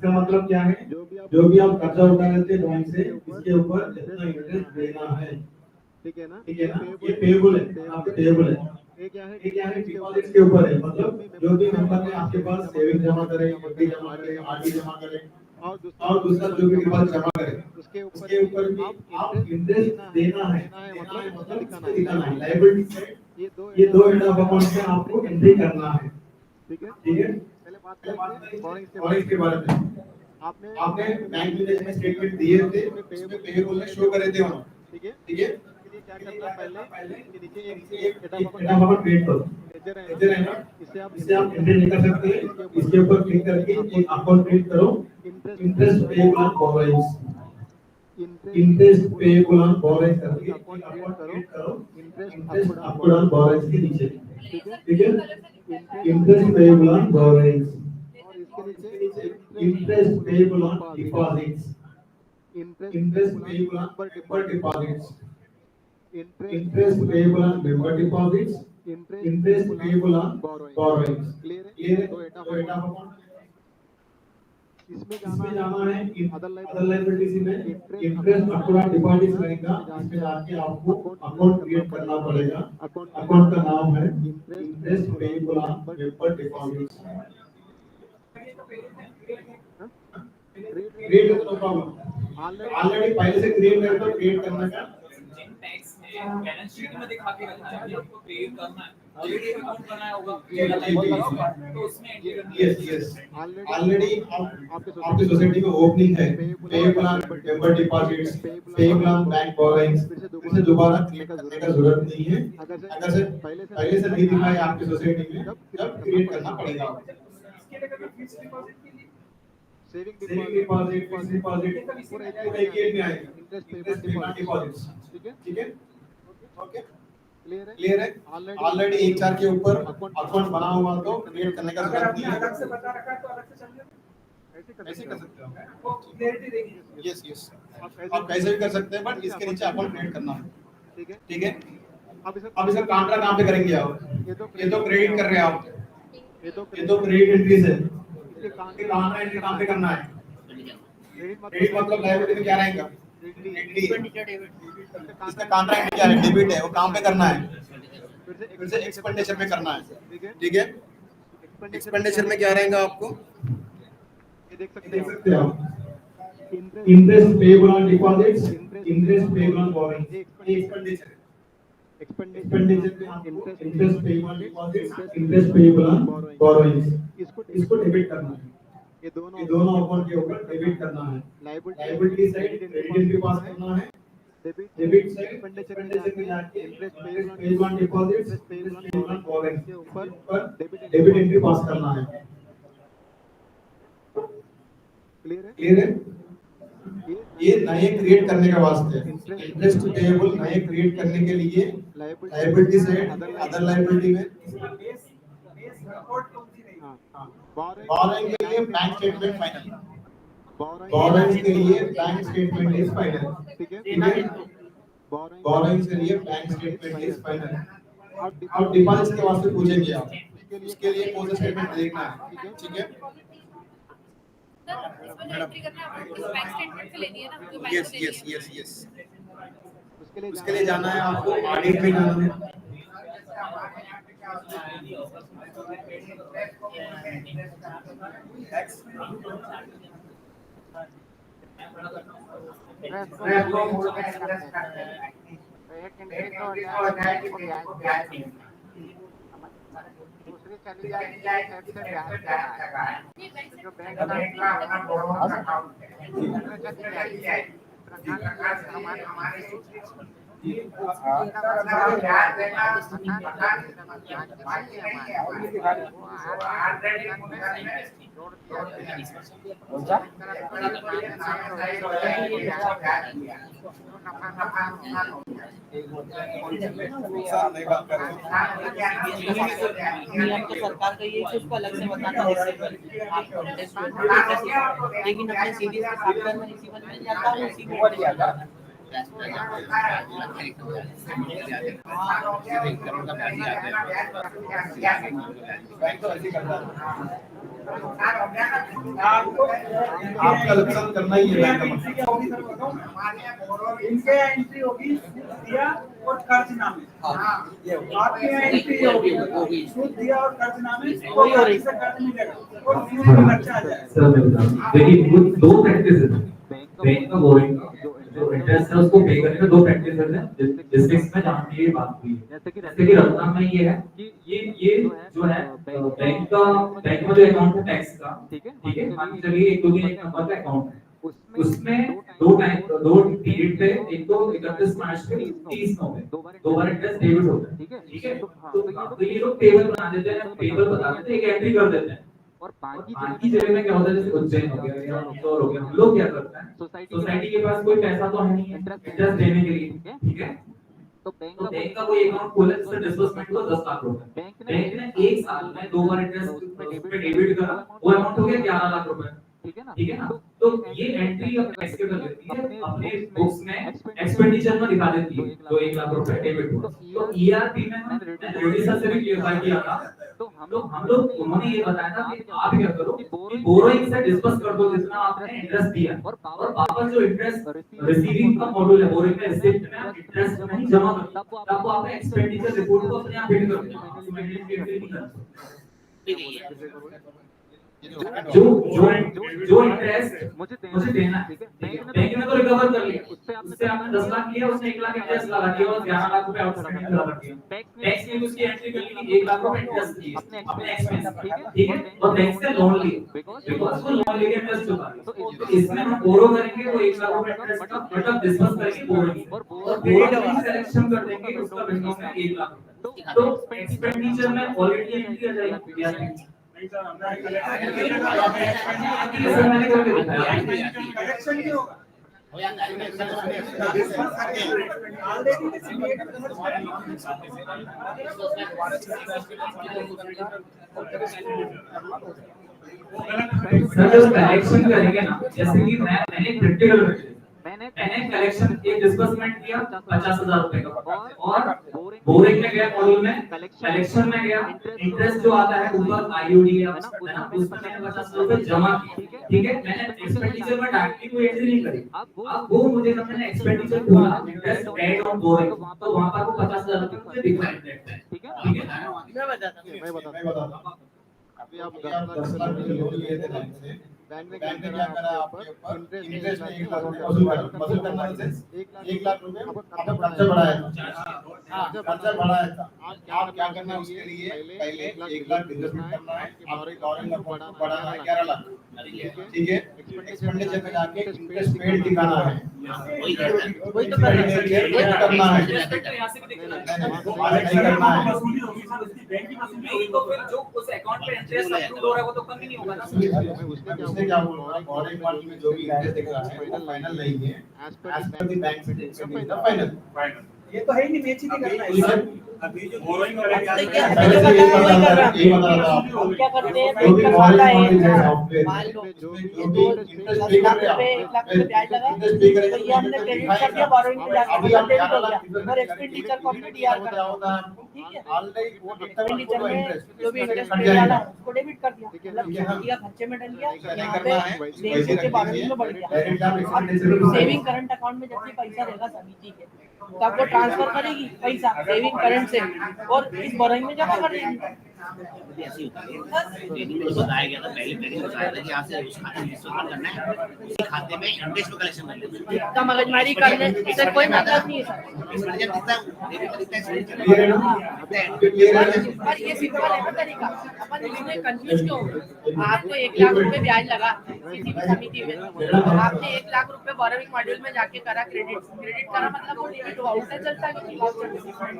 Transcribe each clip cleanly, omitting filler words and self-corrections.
इसका मतलब क्या है, जो भी आप कर्जा उठा लेते हैं बैंक से, इसके ऊपर जितना इंटरेस्ट देना है, ठीक है ना, ठीक है ना, ये ये पेएबल है, आपके पेएबल है। ये क्या है, ये क्या है, डिपॉजिट्स डिपॉजिट्स के ऊपर है, जो मतलब भी जो भी मेंबर मेंबर ने ने आपके आपके पास पास सेविंग सेविंग जमा जमा करे, करे, एफडी एफडी जमा जमा करे, करे, आरडी आरडी जमा जमा करे, करे, और दूसरा और जो भी दूसरा डिपॉजिट जो भी जमा डिपॉजिट करे, जमा करे, उसके ऊपर उसके भी ऊपर भी आप आप इंटरेस्ट इंटरेस्ट देना है देना है, मतलब मतलब दिखाना इसको है दिखाना है, लायबिलिटी। लायबिलिटी साइड, ये दो ये एंड दो of end of account account में में आपको आपको एंट्री एंट्री करना करना है, है, ठीक है। ठीक है। पहले बात पहले बात करेंगे करेंगे बोरोइंग्स के और बारे में। इसके बारे में, आपने आपने बैंक बैंक मैनेजमेंट में स्टेटमेंट दिए स्टेटमेंट थे, दिए थे, उसमें उसमें पेएबल शो पेएबल करे थे शो करे वहाँ, थे वहाँ, ठीक है। ठीक है। इसके लिए क्या इसके लिए करना, क्या पहले करना, पहले इसके नीचे एक एक head of account head of create account करो, क्रिएट करो, लेजर है ना, लेजर है ना, इससे आप इससे एंट्री आप निकाल एंट्री सकते निकाल हैं। सकते हैं, इसके ऊपर क्लिक करके अकाउंट क्रिएट अकाउंट करो, क्रिएट करो, interest interest payable on payable on borrowings, borrowings, interest interest payable on payable on borrowings borrowings करके एक करके अकाउंट एक क्रिएट अकाउंट करो, क्रिएट करो, interest interest upward on upward on borrowings, borrowings के नीचे, ठीक है। ठीक है। Interest interest payable on payable on borrowings, borrowings, और इसके नीचे इसके नीचे interest interest payable on payable on deposits, deposits, interest interest payable on payable on member member deposits, deposits, interest interest payable on payable member on member deposits, deposits, interest interest payable on payable on borrowings. Borrowings, clear है, clear ये है, दो end of तो and account. Of account. इसमें जाना इसमें है जाना है अदर अदर लायबिलिटीज लायबिलिटीज में, में interest interest account account deposits रहेगा, रहेगा, इसमें इसमें जाके जाके आपको आपको अकाउंट अकाउंट क्रिएट क्रिएट करना करना पड़ेगा। पड़ेगा। अकाउंट का अकाउंट नाम का है नाम है interest interest payable on payable on member member deposits. Deposits. Create करने create no no problem, problem, already पहले ऑलरेडी से पहले से क्रिएट क्रिएट करना कर का दो, क्रिएट क्रिएट करना करने है। का। जिन टैक्स में बैलेंस शीट में दिखा के रखना है कि आपको पे करना है, ऑलरेडी अकाउंट बनाया होगा तो उसमें एंट्री करनी है। यस यस, ऑलरेडी ऑलरेडी आपके आपकी सोसाइटी में सोसाइटी में ओपनिंग है, payable on payable on member member deposits, deposits, payable on payable bank on bank borrowings, borrowings, फिर से फिर से दोबारा दोबारा क्रिएट करने क्रिएट का करने जरूरत का नहीं है। जरूरत नहीं है। अगर से पहले से नहीं दिखा दिखा है है आपकी आपकी सोसाइटी सोसाइटी में, में, तब क्रिएट तब करना क्रिएट करना पड़ेगा। पड़ेगा। इसके लिए कभी फिक्स्ड डिपॉजिट के लिए saving saving deposit, fix deposit, fix deposit deposit पूरा एक ही पूरा में एक ही आएगा, में आएगा, interest payment interest payment deposits, deposits, ठीक है। ठीक है। ओके, ओके, क्लियर है। क्लियर है। ऑलरेडी ऑलरेडी एक HR के ऊपर अकाउंट बना अकाउंट बना हुआ हुआ, तो तो क्रिएट करने का क्रिएट करने का अगर जरूरत आपने नहीं है। अलग से बता रखा है तो अलग से चल जाएगा, ऐसे कर ऐसे सकते कर हो सकते हो, वो क्लियरिटी देगी। यस यस, आप आप कैसे भी कर सकते हैं, बट इसके नीचे अकाउंट क्रिएट करना है, ठीक है। ठीक है। अब इसे अब इसका कांट्रा कहाँ पे करेंगे आप, ये तो ये तो क्रेडिट कर रहे हैं आप, ये तो ये तो क्रेडिट क्रेडिट एंट्रीज है, इसके ये कांट्रा कांट्रा एंट्री कहाँ पे करना है। क्रेडिट क्रेडिट मतलब लायबिलिटी में क्या रहेगा, क्रेडिट इसका कांट्रा एंट्री क्या है, डेबिट है, वो कहाँ पे करना है, फिर फिर से से एक्सपेंडिचर पे करना है, ठीक है। ठीक है। एक्सपेंडिचर में क्या रहेगा आपको, ये देख सकते देख हैं सकते आप, हो आप, interest interest payable on deposits, interest interest payable payable on on borrowings, borrowings, ये ये एक्सपेंडिचर एक्सपेंडिचर में आपको आपको interest interest payable payable on deposits, deposits, interest interest payable payable on on borrowings, borrowings, इसको इसको डेबिट डेबिट करना करना है। है, ये दोनों ये अकाउंट दोनों के अकाउंट ऊपर के ऊपर डेबिट करना है। Liability liability side side credit credit entry pass pass करना है, करना है, debit debit side side expenditure में एक्सपेंडिचर में जाके जाके interest payable interest on payable on deposits, deposits, interest payable interest on payable on borrowings borrowings के के ऊपर ऊपर debit debit entry entry pass pass करना है। करना है, क्लियर है। क्लियर है। ये नए क्रिएट करने का वास्ते है, इंटरेस्ट इंटरेस्ट पेएबल नए क्रिएट करने के लिए लायबिलिटी साइड अदर लायबिलिटी में बेस बेस रिपोर्ट कौन सी रहेगी? हाँ, बोरोइंग बोरोइंग के लिए bank statement final, borrowing borrowing के लिए बैंक स्टेटमेंट इज फाइनल, ठीक है। ठीक है। बोरोइंग के लिए बैंक स्टेटमेंट इज फाइनल। अब डिपॉजिट्स के वास्ते पूछेंगे आप, उसके लिए कौन सा स्टेटमेंट देखना है, ठीक है। इसमें जो एंट्री करना है आपको बैंक स्टेटमेंट से लेनी है ना, जो बैंक यस से लेनी यस है। यस यस, उसके उसके लिए जाना है आपको, ऑडिट में जाना है, एक एंट्री तो हो जाएगी को ब्याज देंगे, दूसरी चली जाएगी सेट से ब्याज देना है, ये बैंक जो से बैंक का अपना बोरोइंग अकाउंट है उसमें चली जाएगी। प्रकार हमारे ब्याज देना बाकी है हमारे वो 8 में जोड़ दिया तो नफा नुकसान हो गया। नहीं बात कर आपको सरकार का ये उसको अलग से बताना लेकिन अपने सीडीएस के सॉफ्टवेयर में रिसीवर मिल जाता है, उसी में बैंक तो ऐसे ही करता है। आपका लक्षण करना ही है बैंक का मतलब। इनके एंट्री होगी सूद दिया और कर्जनामे। आपके यहाँ एंट्री होगी सूद दिया और कर्जनामे, वही हो रही से कर्ज मिलेगा और सूद में खर्चा आ जाएगा। सर मैं बता दूं, देखिए वो दो प्रैक्टिस है बैंक का बोरिंग का जो इंटरेस्ट है उसको पे करने का दो प्रैक्टिस है डिस्ट्रिक्ट्स में जहाँ पे ये बात हुई है। जैसे कि रतलाम में ये है कि ये जो है बैंक में जो अकाउंट है टैक्स का, ठीक है मान के चलिए एक नंबर का अकाउंट है, उसमें दो पीरियड पे एक तो 31 मार्च पे 30 नौ में दो बार इंटरेस्ट डेबिट होता है, ठीक है। तो ये लोग टेबल बना देते हैं, टेबल बता देते हैं, एक एंट्री कर देते हैं। और बाकी जगह में क्या होता है, जैसे उज्जैन हो गया या इंदौर हो गया, हम लोग क्या करते हैं, सोसाइटी के पास कोई पैसा तो है नहीं है इंटरेस्ट देने के लिए, ठीक है। तो बैंक का कोई अकाउंट खोला जिसमें डिस्बर्समेंट हुआ 10 लाख रुपए, बैंक ने एक साल में दो बार इंटरेस्ट पे डेबिट करा, वो अमाउंट हो गया 11 लाख रुपए, ठीक है ना। तो ये एंट्री अब टैक्स कर देती है अपने बुक्स में एक्सपेंडिचर में दिखा देती है, जो 1 लाख रुपए डेबिट हुआ। तो ईआरपी में मैंने रेडिसर से भी क्लियर किया था, तो हम लोग उन्होंने ये बताया था कि आप क्या करो कि बोरोइंग से डिस्बर्स कर दो जितना आपने इंटरेस्ट दिया, और वापस जो इंटरेस्ट रिसीविंग का मॉड्यूल है बोरोइंग में रिसीप्ट में आप इंटरेस्ट नहीं जमा कर, तब वो आपने एक्सपेंडिचर रिपोर्ट को अपने आप फिल कर देना, उसमें एंट्री नहीं करना। जो इंटरेस्ट मुझे देना है, बैंक ने तो रिकवर कर लिया, उससे आपने 10 लाख लिया, उसने 1 लाख इंटरेस्ट लगा दिया और 11 लाख रुपए आउटस्टैंडिंग लगा दिया। टैक्स ने उसकी एंट्री कर ली कि 1 लाख रुपए इंटरेस्ट दिए अपने एक्सपेंस, ठीक है, और बैंक से लोन लिया, बिकॉज़ वो लोन लेके इंटरेस्ट चुका रहा है। तो इसमें हम बोरो करेंगे वो 1 लाख रुपए इंटरेस्ट का मतलब डिस्बर्स करेंगे बोरो, और बोरो का सिलेक्शन कर देंगे उसका बिजनेस में 1 लाख रुपए, तो एक्सपेंडिचर में ऑलरेडी एंट्री आ जाएगी। कलेक्शन नहीं होगा सर जब कलेक्शन करेंगे ना, जैसे कि मैंने प्रैक्टिकल मैंने कलेक्शन एक डिस्बर्समेंट किया 50,000 रुपए का, और बोरिंग में गया मॉड्यूल में कलेक्शन में गया, इंटरेस्ट जो आता है ऊपर आईओडी है ना, उसमें मैंने 50,000 रुपए जमा किए, ठीक है। मैंने एक्सपेंडिचर में डायरेक्टली कोई एंट्री नहीं करी, अब वो मुझे जब मैंने एक्सपेंडिचर खोला इंटरेस्ट एड ऑन बोरिंग, तो वहां पर वो 50,000 रुपए मुझे दिखाई देता है, ठीक है। मैं बताता हूँ। अभी आप 10 लाख की लोन लिए थे बैंक से, बैंक ने बैंक ने क्या क्या करा आपके ऊपर इंटरेस्ट में 1 लाख रुपए वसूल करना है, 1 लाख रुपए आपका खर्चा बढ़ाया था, खर्चा बढ़ाया था। आप क्या करना है उसके लिए, पहले 1 लाख इन्वेस्टमेंट करना है, आपके बोरिंग अमाउंट को बढ़ाना है 11 लाख, ठीक है। एक्सपेंडिचर में जाके इंटरेस्ट पेड दिखाना है, वही तो करना है, यहाँ से भी देखना है। नहीं करना है। वसूली होगी सर, उसकी बैंक की वसूली नहीं तो फिर जो उस अकाउंट पे इंटरेस्ट अप्रूव हो रहा है वो तो कम ही नहीं होगा ना। उसने क्या बोला, बोरिंग अमाउंट में जो भी इंटरेस्ट दिख रहा है वो फाइनल नहीं है, as per the bank statement is the final. ये तो है ही नहीं, बेच ही नहीं करना है। अभी जो बोरिंग क्या पहले से ये बता रहा था हम क्या करते हैं, जो भी बैंक बोरिंग खाता अमाउंट है है, सॉफ्टवेयर मान लो जो भी ये इंटरेस्ट 10 पे लाख कर रहे रुपए, 1 लाख रुपए ब्याज लगा, इंटरेस्ट पे करेंगे तो ये हमने क्रेडिट कर दिया, बोरोइंग पे जाके अभी आप डेबिट 11 हो लाख गया, और एक्सपेंडिचर को हमने डीआर कर क्या दिया, होता है आपको, ठीक है। ऑलरेडी वो एक्सपेंडिचर में इंटरेस्ट जो भी इंटरेस्ट कट पे डाला जाएगा। उसको डेबिट कर दिया, मतलब ठीक है, हाँ। किया खर्चे में डल गया, नहीं यहाँ करना पे है, बैंक वैसे के रख बोरोइंग में बढ़ दीजिए, गया। डायरेक्ट आप अब एक्सपेंडिचर सेविंग करंट अकाउंट में जब भी पैसा रहेगा समिति के, तो आपको ट्रांसफर करेगी पैसा सेविंग करंट से, और इस बोरोइंग में जमा कर देगी। ऐसी होती है, मुझे बताया गया था पहले बताया था कि यहाँ से उस खाते में ट्रांसफर करना है, उसी खाते में इंटरेस्ट पे कलेक्शन कर लेना है। इतना मगजमारी करने से कोई मतलब नहीं है सर। एक्सपेंडिचर क्लियर है ना? क्लियर है ना? पर ये सिंपल है ना तरीका, अपन इसमें कंफ्यूज क्यों हो? आपको 1 लाख रुपए ब्याज लगा किसी भी समिति में, आपने 1 लाख रुपए बोरोइंग मॉड्यूल में जाके करा, क्रेडिट करा, मतलब वो डेबिट हुआ, उल्टा चलता है कि लॉस चलता है।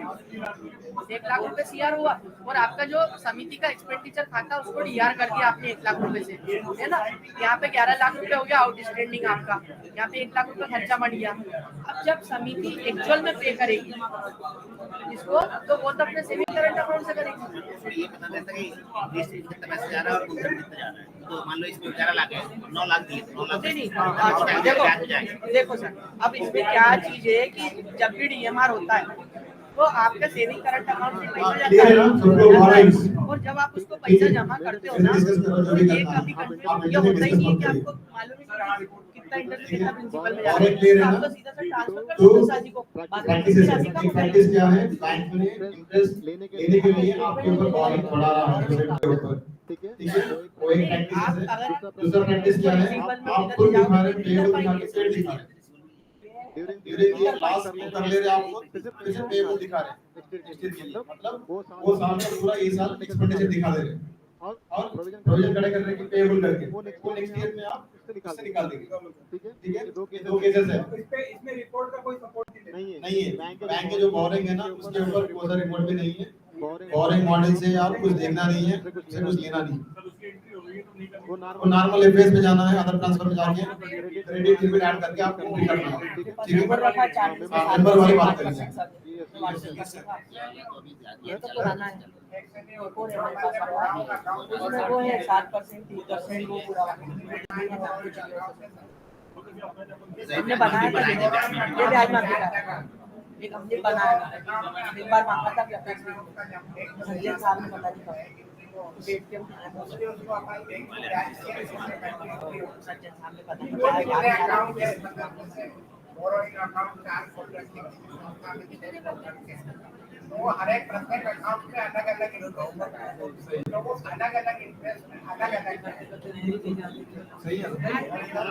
1 लाख रुपए सीआर हुआ, और आपका जो समिति का एक्सपेंडिचर खाता उसको डीआर कर दिया आपने 1 लाख रुपए से, है ना। यहाँ पे 11 लाख रुपए हो गया आउटस्टैंडिंग आपका, यहाँ पे 1 लाख रुपए खर्चा बढ़ गया। अब जब समिति एक्चुअल में पे करेगी इसको, तो वो तो अपने सेविंग करंट अकाउंट से करेगी। ये पता रहता है कि इंटरेस्ट कितना पैसा जा रहा है और कितना जा रहा है। तो मान लो इसमें 11 लाख है, 9 लाख दिए, 9 लाख नहीं देखो देखो सर, अब इसमें क्या चीज है कि जब भी डीएमआर होता है तो आपके सेविंग करंट अकाउंट में पैसा क्लियर है ना सबको borrowings? जाता है, और जब आप उसको पैसा जमा करते हो ना डिस्कस करो जो तो भी ये करना कभी है। आप कंटिन्यू ये होता ही नहीं है कि डिस्कस आपको मालूम है कि कितना इंटरेस्ट कितना प्रिंसिपल में जा और रहा एक clear है, है तो ना? आपको सीधा सा ट्रांसफर कर तो दो 10,000 को, बाकी प्रैक्टिस की राशि कम हो प्रैक्टिस जाएगी। क्या है, बैंक में इंटरेस्ट लेने के लिए आपके ऊपर borrowing बढ़ा रहा है credit के ऊपर, ठीक है ठीक है? वो एक प्रैक्टिस आप है। अगर दूसरा प्रैक्टिस क्या है, आप खुद दिखा रहे हैं, पेबल दिखा के पेड दिखा रहे हैं। ड्यूरिंग ईयर लास्ट कर ले रहे हैं आपको, फिर से पेबल दिखा रहे हैं नेक्स्ट ईयर के लिए, मतलब वो साल का पूरा ये साल एक्सपेंडिचर दिखा दे रहे हैं और प्रोविजन खड़े कर रहे हैं कि पेबल करके वो नेक्स्ट ईयर में आप उससे निकाल देंगे, ठीक है? ये दो केसेस है। इसमें रिपोर्ट का कोई सपोर्ट नहीं है, बैंक के जो बोरिंग है ना उसके ऊपर कोई सा रिपोर्ट भी नहीं है, बोरिंग मॉडल से आप कुछ देखना नहीं है, उससे कुछ लेना नहीं है। वो नॉर्मल एफएस में जाना है, अदर ट्रांसफर में जाके क्रेडिट लिमिट ऐड करके आपको एंट्री करना है, ठीक है? नंबर रखा है 4 हाँ, नंबर वाली बात करेंगे। ये तो पुराना है, और हमारे पास वाला उसमें वो है 7% 3% वो पूरा हमने बनाया था, ये ब्याज मांगता है, एक हमने बनाया था, एक बार मांगा था कि अपने संजय साहब ने पता नहीं कब डेट के सज्जन साहब ने पता नहीं क्या वो हर एक प्रत्येक अकाउंट में अलग अलग तो वो अलग अलग इंटरेस्ट में अलग अलग सही है, हम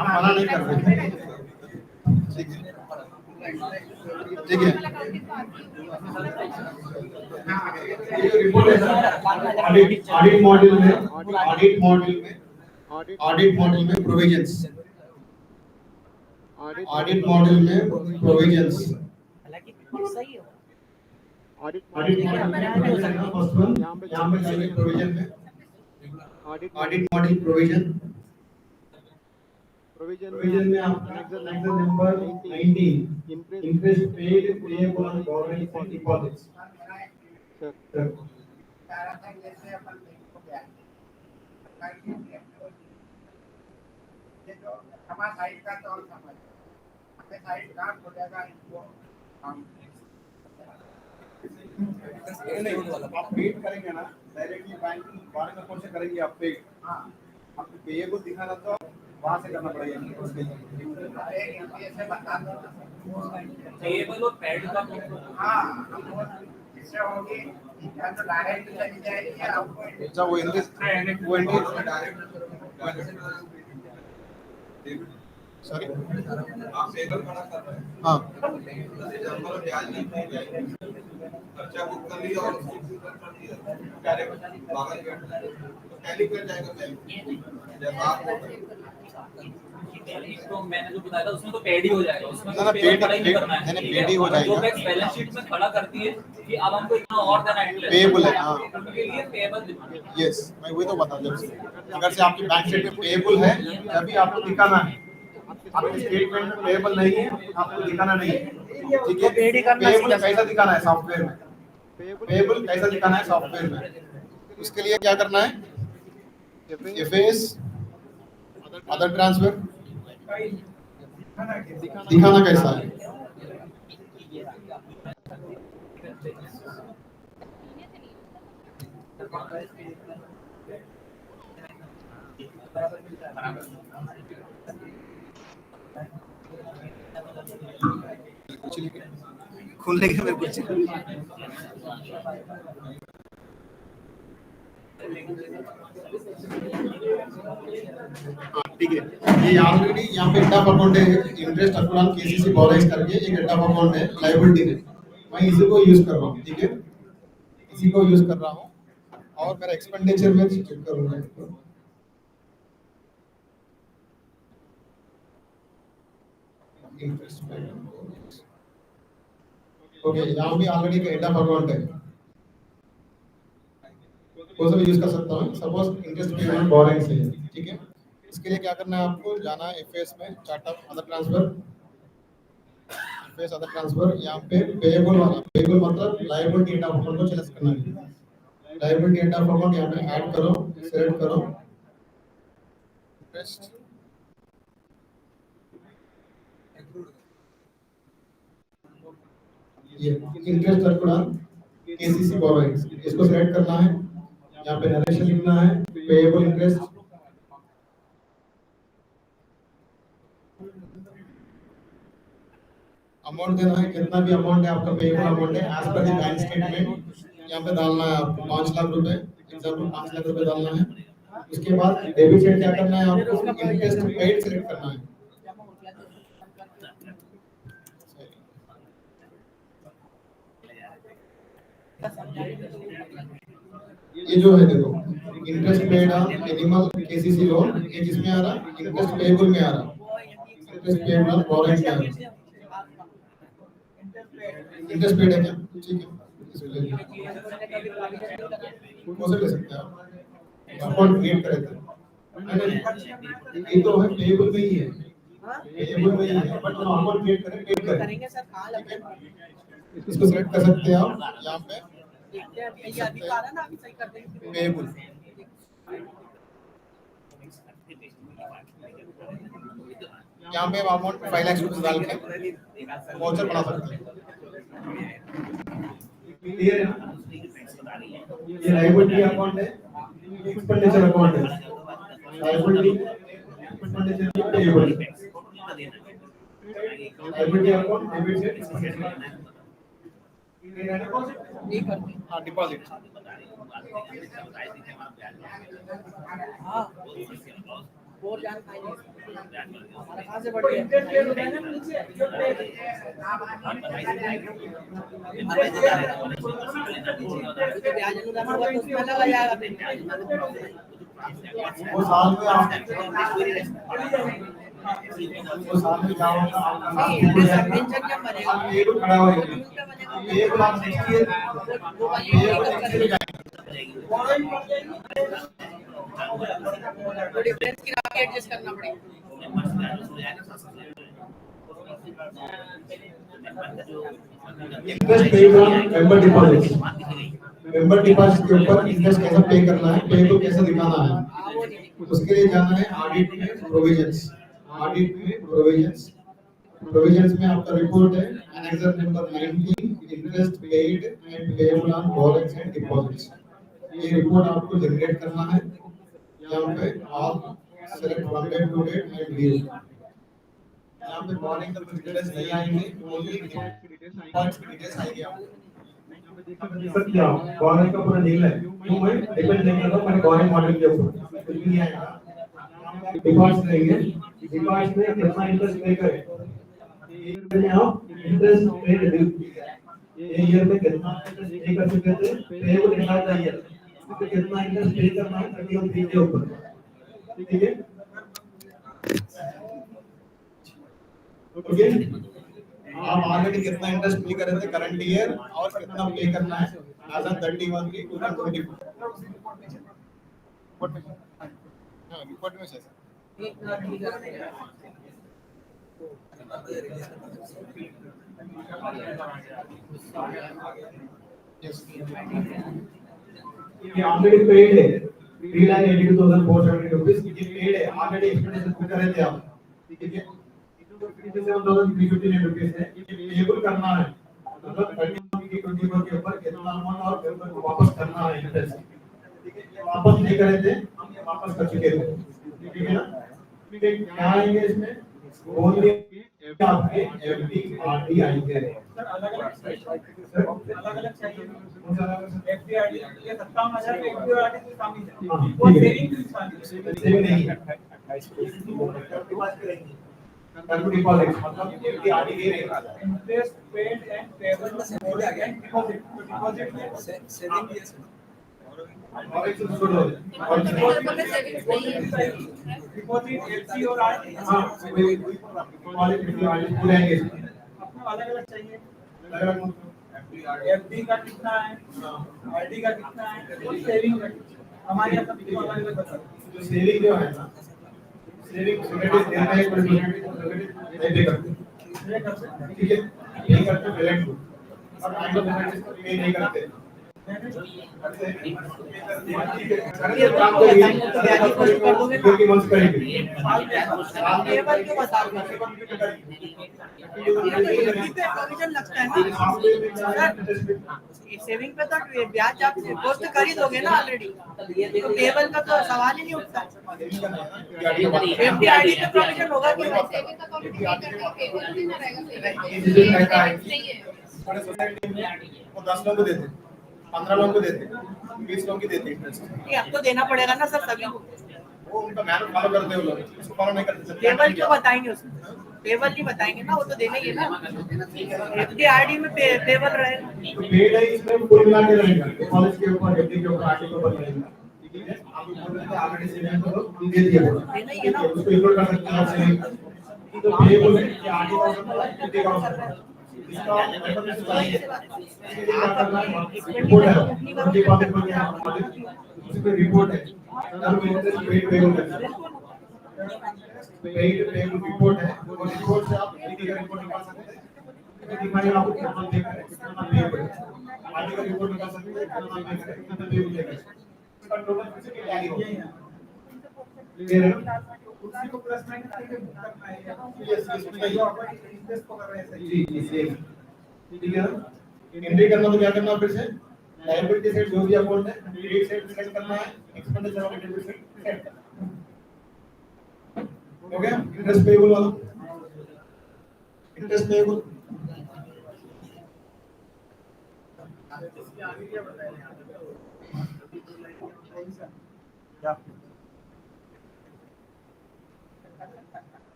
मना नहीं कर रहे, ठीक है? ठीक है, ये रिपोर्ट है ना, ऑडिट मॉड्यूल में प्रोविजंस, ऑडिट मॉड्यूल में प्रोविजंस, हालांकि सही है ऑडिट मॉड्यूल में फर्स्ट वन यहाँ पे जाइए प्रोविजन में, ऑडिट मॉड्यूल प्रोविजन में आपका next number 19 interest paid payable on government for deposits. जैसे अपन देखो क्या ये जो हमारा साइड का तो समझ हमें साइड का हो जाएगा इनको हम आप पेड करेंगे ना डायरेक्टली बैंक बैंक अकाउंट से करेंगे आप पेड, हाँ आपको पेएबल दिखाना तो वहां से करना पड़ेगा उसके लिए ऐसे बता दो पेएबल और पेड का हाँ इससे होगी या तो डायरेक्ट चली जाएगी या आपको अच्छा वो इंटरेस्ट सॉरी आप पेबल बना कर रहे हैं, हाँ नंबर ब्याज नहीं खर्चा बुक कर लिया और कर दिया डायरेक्ट बाहर तो टैली कर जाएगा बैंक जब आप तो मैंने जो बताया था उसमें तो पेड ही हो जाएगा, उसमें ना, पेड पेड नहीं करना है, नहीं, पेड ही हो जाएगा। जो बैंक बैलेंस शीट में खड़ा करती है कि अब हमको इतना और देना है पेएबल है, हाँ उनके लिए पेएबल दिखाना है। यस मैं वही तो बता जब से अगर से आपकी बैंक स्टेटमेंट में पेएबल है तभी आपको दिखाना है, आपके स्टेटमेंट में पेएबल नहीं है आपको दिखाना नहीं है, ठीक है? पेएबल कैसा दिखाना है सॉफ्टवेयर में, पेएबल कैसा दिखाना है सॉफ्टवेयर में, उसके लिए क्या करना है, एफएस अदर ट्रांसफर दिखाना कैसा है, खुलने के मेरे कुछ ठीक है? ये ऑलरेडी यहाँ पे एडअप अकाउंट है, इंटरेस्ट अकाउंट केसीसी बोरोइंग्स करके एक एडअप अकाउंट है लायबिलिटी में, मैं इसी को यूज कर रहा हूँ, ठीक है? इसी को यूज कर रहा हूँ और मेरा एक्सपेंडिचर में चेक करूंगा इसको। ओके यहाँ भी ऑलरेडी का एडअप अकाउंट है, वो सब यूज कर सकता हूँ, सपोज इंटरेस्ट पेमेंट बोरोइंग्स है, ठीक है? इसके लिए क्या करना है, आपको जाना है एफएस में, chart of other transfer, FS other transfer, यहाँ पे पेएबल वाला, पेएबल मतलब लायबिलिटी एंड ऑफ अकाउंट को सेलेक्ट करना है, लायबिलिटी एंड ऑफ अकाउंट यहाँ पे ऐड करो, सेलेक्ट करो, इंटरेस्ट ये इंटरेस्ट सर्कुलर केसीसी बोरोइंग्स इसको सिलेक्ट करना है। यहाँ पे नरेशन लिखना है, पेएबल इंटरेस्ट, अमाउंट देना है, कितना भी अमाउंट है आपका पेएबल अमाउंट है as per the bank statement यहाँ पे डालना है आपको 5 लाख रुपए, एग्जाम्पल 5 लाख रुपए डालना है। उसके बाद डेबिट साइड क्या करना है आपको, इंटरेस्ट पेड सिलेक्ट करना है। ये जो है देखो interest paid on animal KCC loan, ये किसमें आ रहा है, इंटरेस्ट पेएबल में आ रहा है, इंटरेस्ट पेड ऑन बोरोइंग्स में आ रहा है। इंटरेस्ट पेड है क्या, ठीक है कौन सा ले सकते हैं आप, अकाउंट क्रिएट करे थे ये तो है पेएबल में ही है, पेएबल में ही है, बट हम अकाउंट क्रिएट करें पेड करेंगे सर, कहां लगे इसको सेलेक्ट कर सकते हैं आप यहाँ पे ये अभी आ रहा है ना, अभी सही कर देंगे पेएबल। यहाँ पे अमाउंट 5 लाख रुपए डाल के वाउचर बना सकते हैं। क्लियर है ना, ये लायबिलिटी अकाउंट है, एक्सपेंडिचर अकाउंट है, liability expenditure payable, liability account debit से एक्सपेंडिचर डिपॉजिट। हाँ और जान हमारा कहाँ से बढ़ गया ब्याज अनुदान होगा तो उसमें अलग आ जाएगा। वो साल में आप वो साल में क्या होगा, पेंशन क्या बनेगा, ये तो खड़ा होगा, एक लाख देखिए तो डिफरेंस की राशि एडजस्ट करना पड़ेगा। Interest paid on member deposit, member deposit के ऊपर इंटरेस्ट कैसे पे करना है, पे को कैसे दिखाना है, उसके लिए जाना है ऑडिट में प्रोविजंस, ऑडिट में प्रोविजंस, प्रोविजंस में आपका रिपोर्ट है annexure number 19 interest paid and payable on borrowings and deposits. ये रिपोर्ट आपको जनरेट करना है, यहाँ पे all select from date to date and view. यहाँ पे बोरोइंग का कुछ डिटेल्स नहीं आएंगे, ओनली डिपॉजिट की डिटेल्स आएंगे आपको। सर क्या बोरोइंग का पूरा डील है, क्यों मैं डिपेंड नहीं कर रहा हूं मैंने बोरोइंग मॉडल के ऊपर, कुछ भी नहीं आएगा। डिपॉजिट लेंगे, डिपॉजिट में कितना इंटरेस्ट पे करें, ईयर में आप इंटरेस्ट पेड ये ईयर में कितना इंटरेस्ट पे कर सकते थे, पेएबल कितना चाहिए, तो कितना इंटरेस्ट पे करना है 31 के ऊपर, ठीक है ओके। आप ऑलरेडी कितना इंटरेस्ट पे कर रहे थे करंट ईयर और कितना पे करना है एज ऑन 31/3/2024 रिपोर्ट में सर ये ऑलरेडी पेड है 3,82,470 रुपीस, ये पेड है ऑलरेडी एक्सपेंडिचर कर रहे थे आप, ठीक है 57,359 रुपीस है, ये पेएबल करना है, मतलब 31/3/2024 के ऊपर कितना अमाउंट और फिर वापस करना है इंटरेस्ट, ठीक है ये वापस नहीं करे थे हम, ये वापस कर चुके थे, ठीक है ना। क्या आएंगे इसमें, ओनली आपके एफडी आरडी आएंगे सर अलग-अलग चाहिए, एफडी आरडी ये 57,000 में एफडी आरडी तो शामिल है, वो सेविंग भी शामिल है, सेविंग नहीं है टर्म डिपॉजिट मतलब एफडी आरडी दे रहे हैं, interest paid and payable mode again deposit, तो डिपॉजिट में सेविंग भी है और एक छोड़ दो और सेविंग्स नहीं है। डिपॉजिट एफडी और आरडी हां वही डिपॉजिट एफडी आरडी पूरे आएंगे इसमें, आपको अलग-अलग चाहिए, अलग एफडी का कितना है, आरडी का कितना है, और सेविंग का हमारे यहाँ सब अलग-अलग बता दो। जो सेविंग जो है ना, सेविंग सिक्योरिटी देना है कोई नहीं पे करते, ठीक है नहीं करते डायरेक्ट और आइटम पे नहीं करते, काम करिए, 2 मंथ्स करेंगे। टेबल क्यों बता रहे हो? प्रोविजन लगता है ना सेविंग पे, तो ब्याज आप पोस्ट कर ही दोगे ना ऑलरेडी, तो टेबल का तो सवाल ही नहीं उठता। एफडीआईडी पे प्रोविजन होगा कि सेविंग अकाउंट पे करके पेपर देना रहेगा नहीं है। हमारे सोसाइटी में वो 10 लोगों को देते, 15 लोगों को देते, 20 लोगों की देते इंटरेस्ट। ये अब तो देना पड़ेगा ना सर सभी को। वो उनका मैनुअल फॉलो करते हैं, वो लोग उसको फॉलो नहीं करते। टेबल क्यों बताएंगे उसमें? टेबल नहीं बताएंगे ना, वो तो देने ही है ना। एफडीआईडी में टेबल रहेगा। तो पेड है, इसमें कुल मिला के रहेगा, कॉलेज के ऊपर, एफडी के ऊपर, आरटी के ऊपर रहेगा। ठीक है, आप बोल रहे थे ऑलरेडी सेविंग को दे दिया है, देना ही है ना। उसको इंक्लूड कर सकते हैं आप सेविंग। तो पेबल है कि आरटी का इसका इंफॉर्मेशन चाहिए, इसके लिए क्या करना है, रिपोर्ट है, उनकी बातें बोल के उसमें रिपोर्ट है, तब इंटरेस्ट पेड पेबल करना है। पेड पेबल रिपोर्ट है, वो रिपोर्ट से आप एक रिपोर्ट निकाल सकते हैं। दिखाएगा आपको कितना पे करें, कितना पेबल है। आगे का रिपोर्ट निकाल सकते हैं, कितना पे करें, कितना पेबल है। इसका टोटल किसी के टैली हो गया। क्लियर है? उसी को प्लस माइनस करके बुक करना है। यस यस बताइए। इंटरेस्ट को कर रहे हैं सही। जी जी सेम। ठीक है ना? एंट्री करना तो क्या करना फिर से? लायबिलिटी साइड जो भी अकाउंट है, क्रेडिट साइड सेट करना है, एक्सपेंडिचर वाला डेबिट साइड सेट करना है। हो गया? इंटरेस्ट पेएबल वाला। इंटरेस्ट पेएबल इसके आगे क्या बताया यहाँ पे? क्या?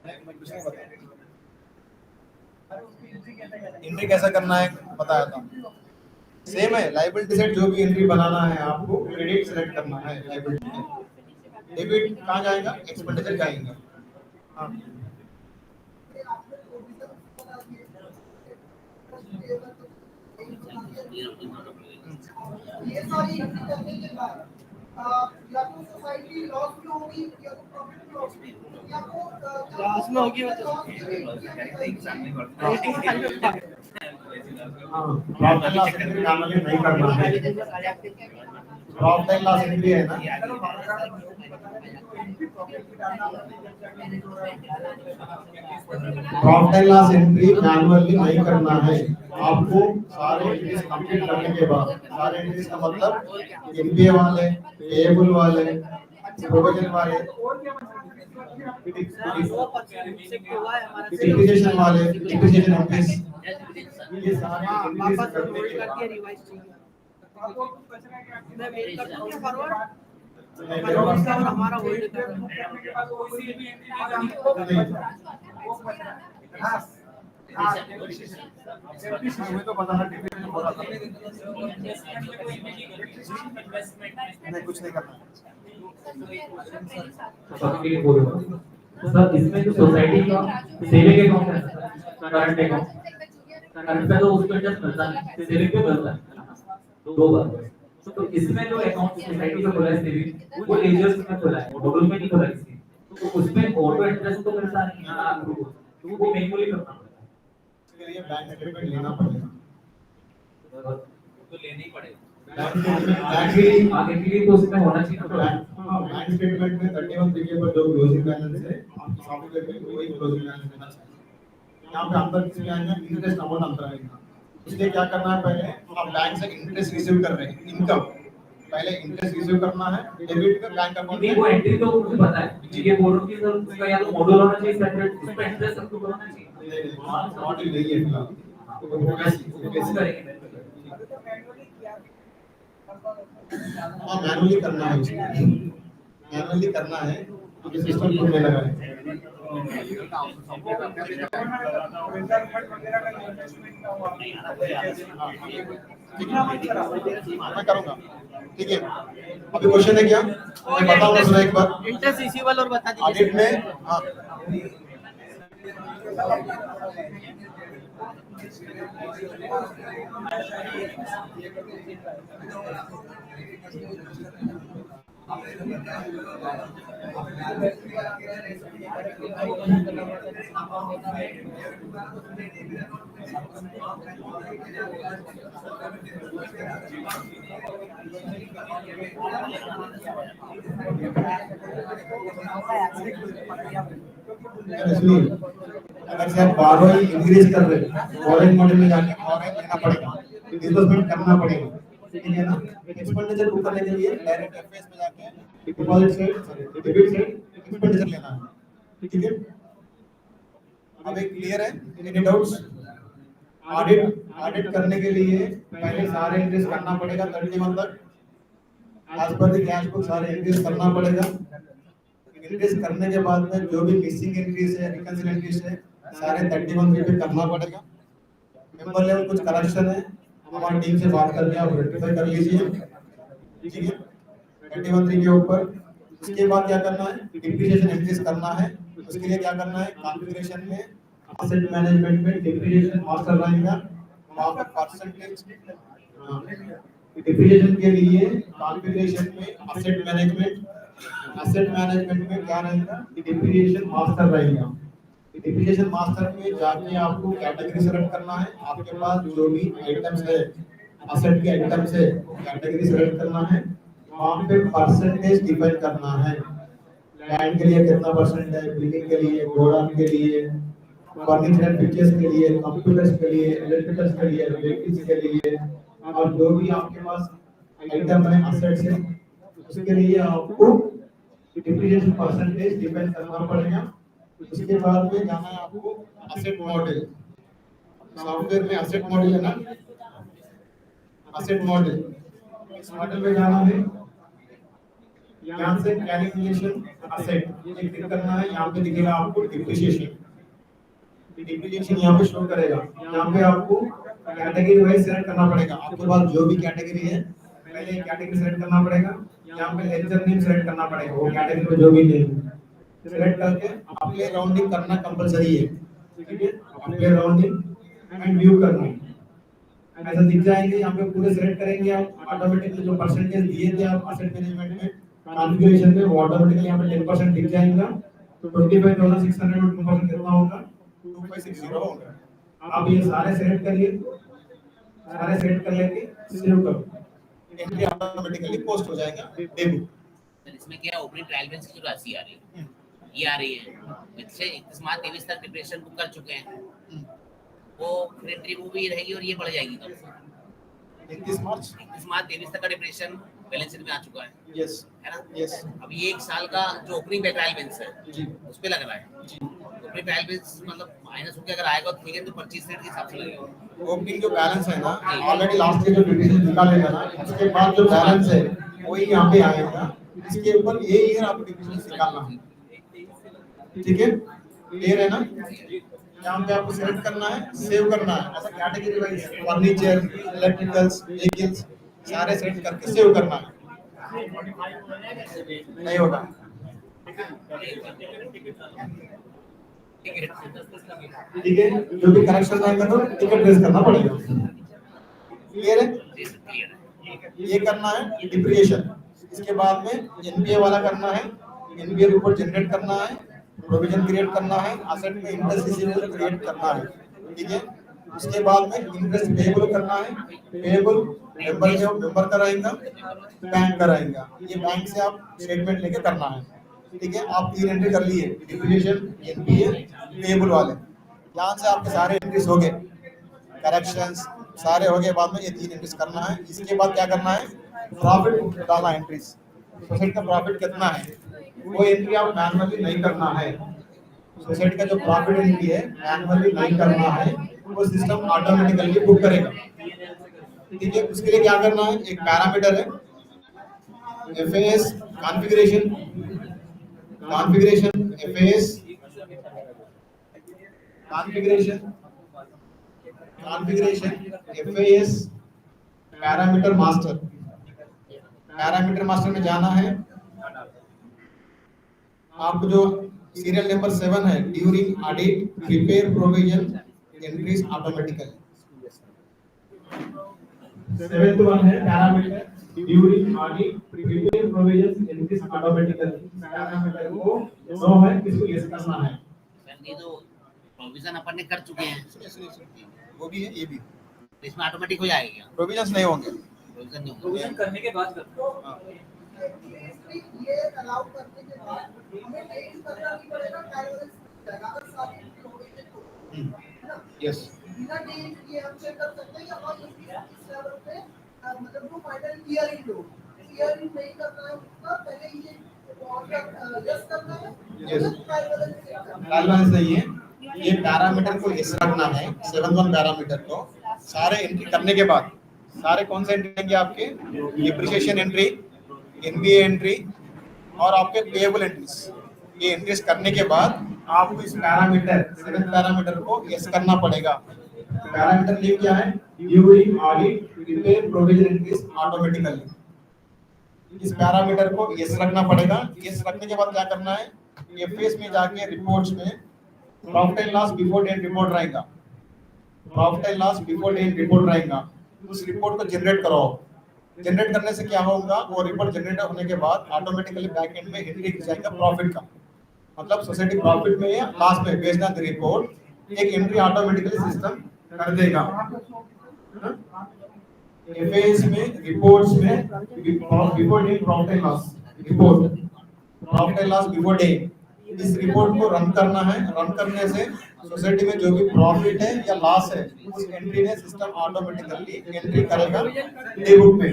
कुछ नहीं बताया। एंट्री कैसा करना है बताया था। सेम है, लायबिलिटी साइड जो भी एंट्री बनाना है आपको, क्रेडिट सेलेक्ट करना है लायबिलिटी में। डेबिट कहाँ जाएगा? एक्सपेंडिचर जाएगा। हाँ ये सारी एंट्री करने के बाद या तो सोसाइटी लॉस में होगी या तो प्रॉफिट में होगी या तो लॉस में होगी। प्रॉफिट लॉस एंट्री नॉर्मली नहीं करना है। प्रॉफिट लॉस एंट्री है ना, profit and loss entry manually नहीं करना है आपको। सारे एंट्रीज कंप्लीट करने के बाद, सारे एंट्रीज का मतलब एनपीए वाले, पेएबल वाले, प्रोविजन वाले, डिप्रिसिएशन वाले, डिप्रिसिएशन एंट्रीज, ये सारे एंट्रीज करने के बाद मैं मेल करता हूँ फॉरवर्ड और हमारा होल्ड करना हमें तो पता है डिप्रिसिएशन हो रहा था। नहीं कुछ नहीं करना। सर इसमें जो सोसाइटी का सेविंग अकाउंट है, करंट अकाउंट, करंट पे तो उसको इंटरेस्ट मिलता है, सेविंग पे मिलता है 2 बार। तो इसमें जो अकाउंट सोसाइटी का खुला है सेविंग, वो लेजर्स में खुला है, मॉड्यूल में नहीं खुला किसी। तो उसमें ऑटो इंटरेस्ट तो मिलता नहीं है ना आपको, तो वो मैन्युअली करना पड़ता है। इसके लिए बैंक स्टेटमेंट लेना पड़ेगा, तो लेना ही पड़ेगा। बैंक आगे के लिए तो उसमें होना चाहिए ना। बैंक स्टेटमेंट में 31 तरीके पर जो क्लोजिंग बैलेंस है आपकी सॉफ्टवेयर में वही क्लोजिंग बैलेंस देना चाहिए। यहाँ पे अंतर किसमें आएगा? इंटरेस्ट अमाउंट अंतर आएगा। इसलिए क्या करना है, पहले आप बैंक से इंटरेस्ट रिसीव कर रहे हैं, इनकम पहले इंटरेस्ट रिसीव करना है, डेबिट का बैंक अकाउंट नहीं वो एंट्री तो मुझे पता है, ये बोल रहा हूं कि सर उसका या तो मॉड्यूल होना चाहिए सेपरेट, उस पे इंटरेस्ट सबको होना चाहिए। मॉडल नहीं है फिलहाल, तो वो कैसे करेंगे? हाँ मैनुअली करना है, मैनुअली करना है क्योंकि सिस्टम खुलने लगा है। मैं करूँगा, ठीक है। अभी क्वेश्चन है क्या? मैं बताऊंगा सुना एक बार। इंटरेस्ट रिसीवेबल और बता दीजिए ऑडिट में हाँ इसलिए अगर से आप बारहवीं इंक्रीज कर रहे हैं फॉरेन मॉडल में जाके फॉरेन लेना पड़ेगा, डिस्बर्समेंट करना पड़ेगा, ठीक है ना। एक्सपेंडिचर बुक करने के लिए डायरेक्ट एफएस में जाके डिपॉजिट से डेबिट से एक्सपेंडिचर लेना है, ठीक है। अब एक क्लियर है, एनी डाउट्स? ऑडिट करने के लिए पहले सारे एंट्रीज करना पड़ेगा 31 तक, आज पर द कैश बुक सारे एंट्रीज करना पड़ेगा। एंट्रीज करने के बाद में जो भी मिसिंग एंट्रीज है, रिकंसिल एंट्रीज है, सारे 31 पे करना पड़ेगा। मेंबर लेवल कुछ करेक्शन है, हमारी टीम से बात करके आप रेक्टिफाई कर लीजिए, ठीक है। 31 के ऊपर उसके बाद क्या करना है, डिप्रिसिएशन एंट्रीज करना है। उसके लिए क्या करना है, कॉन्फ़िगरेशन में एसेट मैनेजमेंट में डिप्रिसिएशन मास्टर रहेगा, वहां पर परसेंटेज डिप्रिसिएशन के लिए कॉन्फ़िगरेशन में एसेट मैनेजमेंट में क्या रहेगा, डिप्रिसिएशन मास्टर रहेगा। डिप्रिसिएशन मास्टर में जाके आपको कैटेगरी सेलेक्ट करना है, आपके पास जो भी आइटम्स है, एसेट के आइटम्स है, कैटेगरी सेलेक्ट करना है, वहां पे परसेंटेज डिफाइन करना है। लैंड के लिए कितना परसेंट है, बिल्डिंग के लिए, गोडाउन के लिए, फर्नीचर एंड फिक्चर्स के लिए, कंप्यूटर्स के लिए, इलेक्ट्रिकल्स के लिए, व्हीकल्स के लिए, और जो भी आपके पास आइटम है, एसेट्स है, उसके लिए आपको डिप्रिसिएशन परसेंटेज डिफाइन करना पड़ेगा। उसके बाद में जाना है आपको एसेट मॉडल, सॉफ्टवेयर में एसेट मॉडल है ना, एसेट मॉडल, इस मॉडल में जाना है, यहाँ से कैलकुलेशन एसेट ये क्लिक करना है। यहाँ पे दिखेगा आपको डिप्रिसिएशन यहाँ पे शो करेगा। यहाँ पे आपको कैटेगरी वाइज सेलेक्ट करना पड़ेगा, आपके पास जो भी कैटेगरी है पहले कैटेगरी सेलेक्ट करना पड़ेगा। यहाँ पे लेजर नेम सेलेक्ट करना पड़ेगा, वो कैटेगरी में जो भी नेम सेलेक्ट करके अप्लाई राउंडिंग करना कंपलसरी है, ठीक है। अप्लाई राउंडिंग एंड व्यू करना है, ऐसा दिख जाएंगे। यहाँ पे पूरे सेलेक्ट करेंगे आप, ऑटोमेटिकली जो परसेंटेज दिए थे आप एसेट मैनेजमेंट में कॉन्फ़िगरेशन में, वो ऑटोमेटिकली यहाँ पे 10% दिख जाएगा। तो 25,600 में 2% कितना होगा, 2560 होगा। आप ये सारे सेलेक्ट करिए, सारे सेलेक्ट कर लेके सेव करो, एंट्री ऑटोमेटिकली पोस्ट हो जाएगा डेबू। इसमें क्या ओपनिंग ट्रायल बैलेंस की जो राशि आ रही है, ये आ रही है, इससे 31 मार्च 23 तक डिप्रेशन बुक कर चुके हैं, वो एंट्री वो भी रहेगी और ये बढ़ जाएगी कब से? 31 मार्च 23 तक का डिप्रेशन बैलेंस शीट में आ चुका है, यस है ना। यस, अब ये एक साल का जो ओपनिंग ट्रायल बैलेंस है जी उस पे लग रहा है जी। ओपनिंग ट्रायल बैलेंस मतलब माइनस होकर अगर आएगा तो ठीक है, तो 25 रेट के हिसाब से लगेगा। ओपनिंग जो बैलेंस है ना, ऑलरेडी लास्ट ईयर जो डिप्रेशन निकालेगा ना, उसके बाद जो बैलेंस है वही यहाँ पे आएगा। इसके ऊपर ये ईयर आपको डिप्रेशन निकालना है, ठीक है, क्लियर है ना। यहाँ पे आपको सेलेक्ट करना है, सेव करना है, ऐसा category wise furniture, electricals, vehicles सारे सेलेक्ट करके सेव करना है, नहीं होगा, ठीक है। जो भी करेक्शन आएगा तो टिकट रेज करना पड़ेगा, क्लियर है। ये करना है डिप्रिसिएशन। इसके बाद में एनपीए वाला करना है, एनपीए रिपोर्ट जनरेट करना है, प्रोविजन क्रिएट करना है, एसेट में इंटरेस्ट रिसीवेबल क्रिएट करना है, ठीक है। उसके बाद में इंटरेस्ट पेएबल करना है, पेएबल मेंबर जो मेंबर कराएगा, बैंक कराएगा, ये बैंक से आप स्टेटमेंट लेके करना है, ठीक है। आप 3 एंट्री कर लिए, डिप्रिसिएशन, एनपीए, पेएबल वाले, यहाँ से आपके सारे एंट्रीज हो गए, करेक्शंस सारे हो गए। बाद में ये 3 एंट्रीज करना है। इसके बाद क्या करना है, प्रॉफिट डालना है, एंट्रीज सोसाइटी का प्रॉफिट कितना है वो एंट्री आप मैनुअली नहीं करना है। सोसाइटी का जो प्रॉफिट एंट्री है मैनुअली नहीं करना है, वो सिस्टम ऑटोमेटिकली बुक करेगा, ठीक है। उसके लिए क्या करना है, एक पैरामीटर है FAS configuration, FAS configuration FAS parameter master. Parameter master में जाना है, आपको जो सीरियल नंबर 7 है, during audit prepare provision entries automatically. 7th one है parameter during audit prepare provisions entries automatically parameter को नो है किसको यस करना है। ये तो प्रोविजन अपन ने कर चुके हैं, वो भी है ये भी इसमें ऑटोमेटिक हो जाएगा क्या? प्रोविजंस नहीं होंगे। प्रोविजन नहीं होगा। प्रोविजन करने के बाद करते हैं। हाँ। ये अलाउ करने के बाद हमें नहीं करना नहीं पड़ेगा, ट्रायल जाएगा अगर सारी एंट्री हो गई तो, है ना? यस बिना डेट ये हम चेक कर सकते हैं, या और इस लेवल पे मतलब वो फाइनल ईयरिंग लो, ईयरिंग नहीं करना है उसका पहले ये यस करना है, Yes. ट्रायल बैलेंस नहीं है, ये पैरामीटर को यस रखना है। 7-1 पैरामीटर को सारे एंट्री करने के बाद सारे कौन से एंट्री आएंगे आपके, डिप्रिसिएशन एंट्री, एनबीए एंट्री और आपके पेएबल एंट्रीज, ये एंट्रीज करने के बाद आपको इस पैरामीटर 7th पैरामीटर को यस करना पड़ेगा। पैरामीटर नेम क्या है, during audit prepare provision entries automatically. इस पैरामीटर को यस रखना पड़ेगा। यस रखने के बाद क्या करना है, एफएस में जाके रिपोर्ट्स में profit and loss before date report रहेगा, profit and loss before date report रहेगा, उस रिपोर्ट को जनरेट कराओ। जनरेट करने से क्या होगा, वो रिपोर्ट जनरेट होने के बाद ऑटोमेटिकली बैक एंड में एंट्री जाएगा प्रॉफिट का, मतलब सोसाइटी प्रॉफिट में या लॉस में बेस्ड ऑन द रिपोर्ट एक एंट्री ऑटोमेटिकली सिस्टम कर देगा। एफएस में रिपोर्ट्स में before date profit and loss report, profit and loss before date, इस रिपोर्ट को रन करना है। रन करने से सोसाइटी में जो भी प्रॉफिट है या लॉस है उस एंट्री में सिस्टम ऑटोमेटिकली एंट्री करेगा डे बुक में।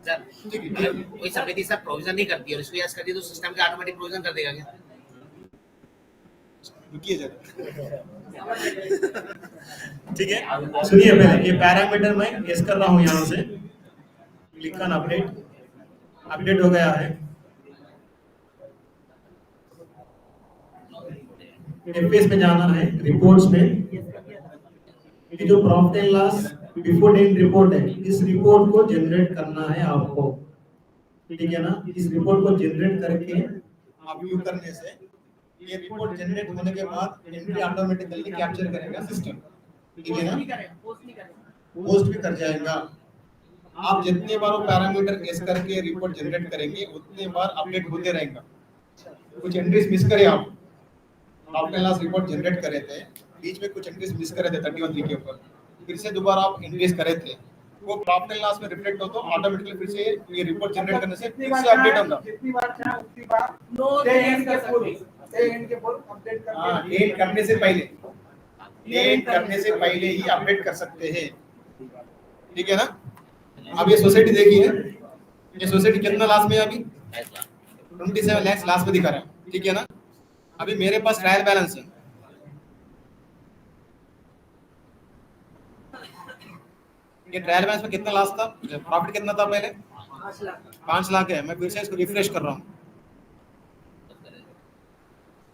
सर कोई समिति सर प्रोविजन नहीं करती है और इसको यस कर दी तो सिस्टम का ऑटोमेटिक प्रोविजन कर देगा क्या? रुकिए जरा, ठीक है सुनिए पहले, ये पैरामीटर मैं यस कर रहा हूँ यहाँ से, क्लिक ऑन अपडेट, अपडेट हो गया है। एफएस में जाना है, रिपोर्ट्स में ये जो profit and loss before date report है, इस रिपोर्ट को जनरेट करना है आपको, ठीक है ना। इस रिपोर्ट को जनरेट करके आप व्यू करने से ये रिपोर्ट जनरेट होने के बाद एंट्री ऑटोमेटिकली कैप्चर करेगा सिस्टम, ठीक है ना, पोस्ट भी कर जाएगा। आप जितने बार वो पैरामीटर गेस करके रिपोर्ट जनरेट करेंगे उतने बार अपडेट होते रहेगा। कुछ एंट्रीज मिस करे आप, profit and loss report generate करे थे, बीच में कुछ एंट्रीज मिस करे थे 31 के ऊपर, फिर से दोबारा आप एंट्रीज करे थे, वो प्रॉफिट एंड लॉस में रिफ्लेक्ट हो तो ऑटोमेटिकली फिर से ये रिपोर्ट जनरेट करने से फिर से अपडेट होगा। जितनी बार चाहे उतनी बार नो डे एंड के फुल अपडेट करके हाँ, डेट करने से पहले, डेट करने से पहले ही अपडेट कर सकते हैं, ठीक है ना। अब ये सोसाइटी देखिए, ये सोसाइटी कितना लॉस में है अभी, 27 लाख लॉस में दिखा रहा है, ठीक है ना। अभी मेरे पास ट्रायल बैलेंस है, ये ट्रायल बैलेंस में कितना लॉस था, प्रॉफिट कितना था पहले 5 लाख है। मैं फिर से इसको रिफ्रेश कर रहा हूँ,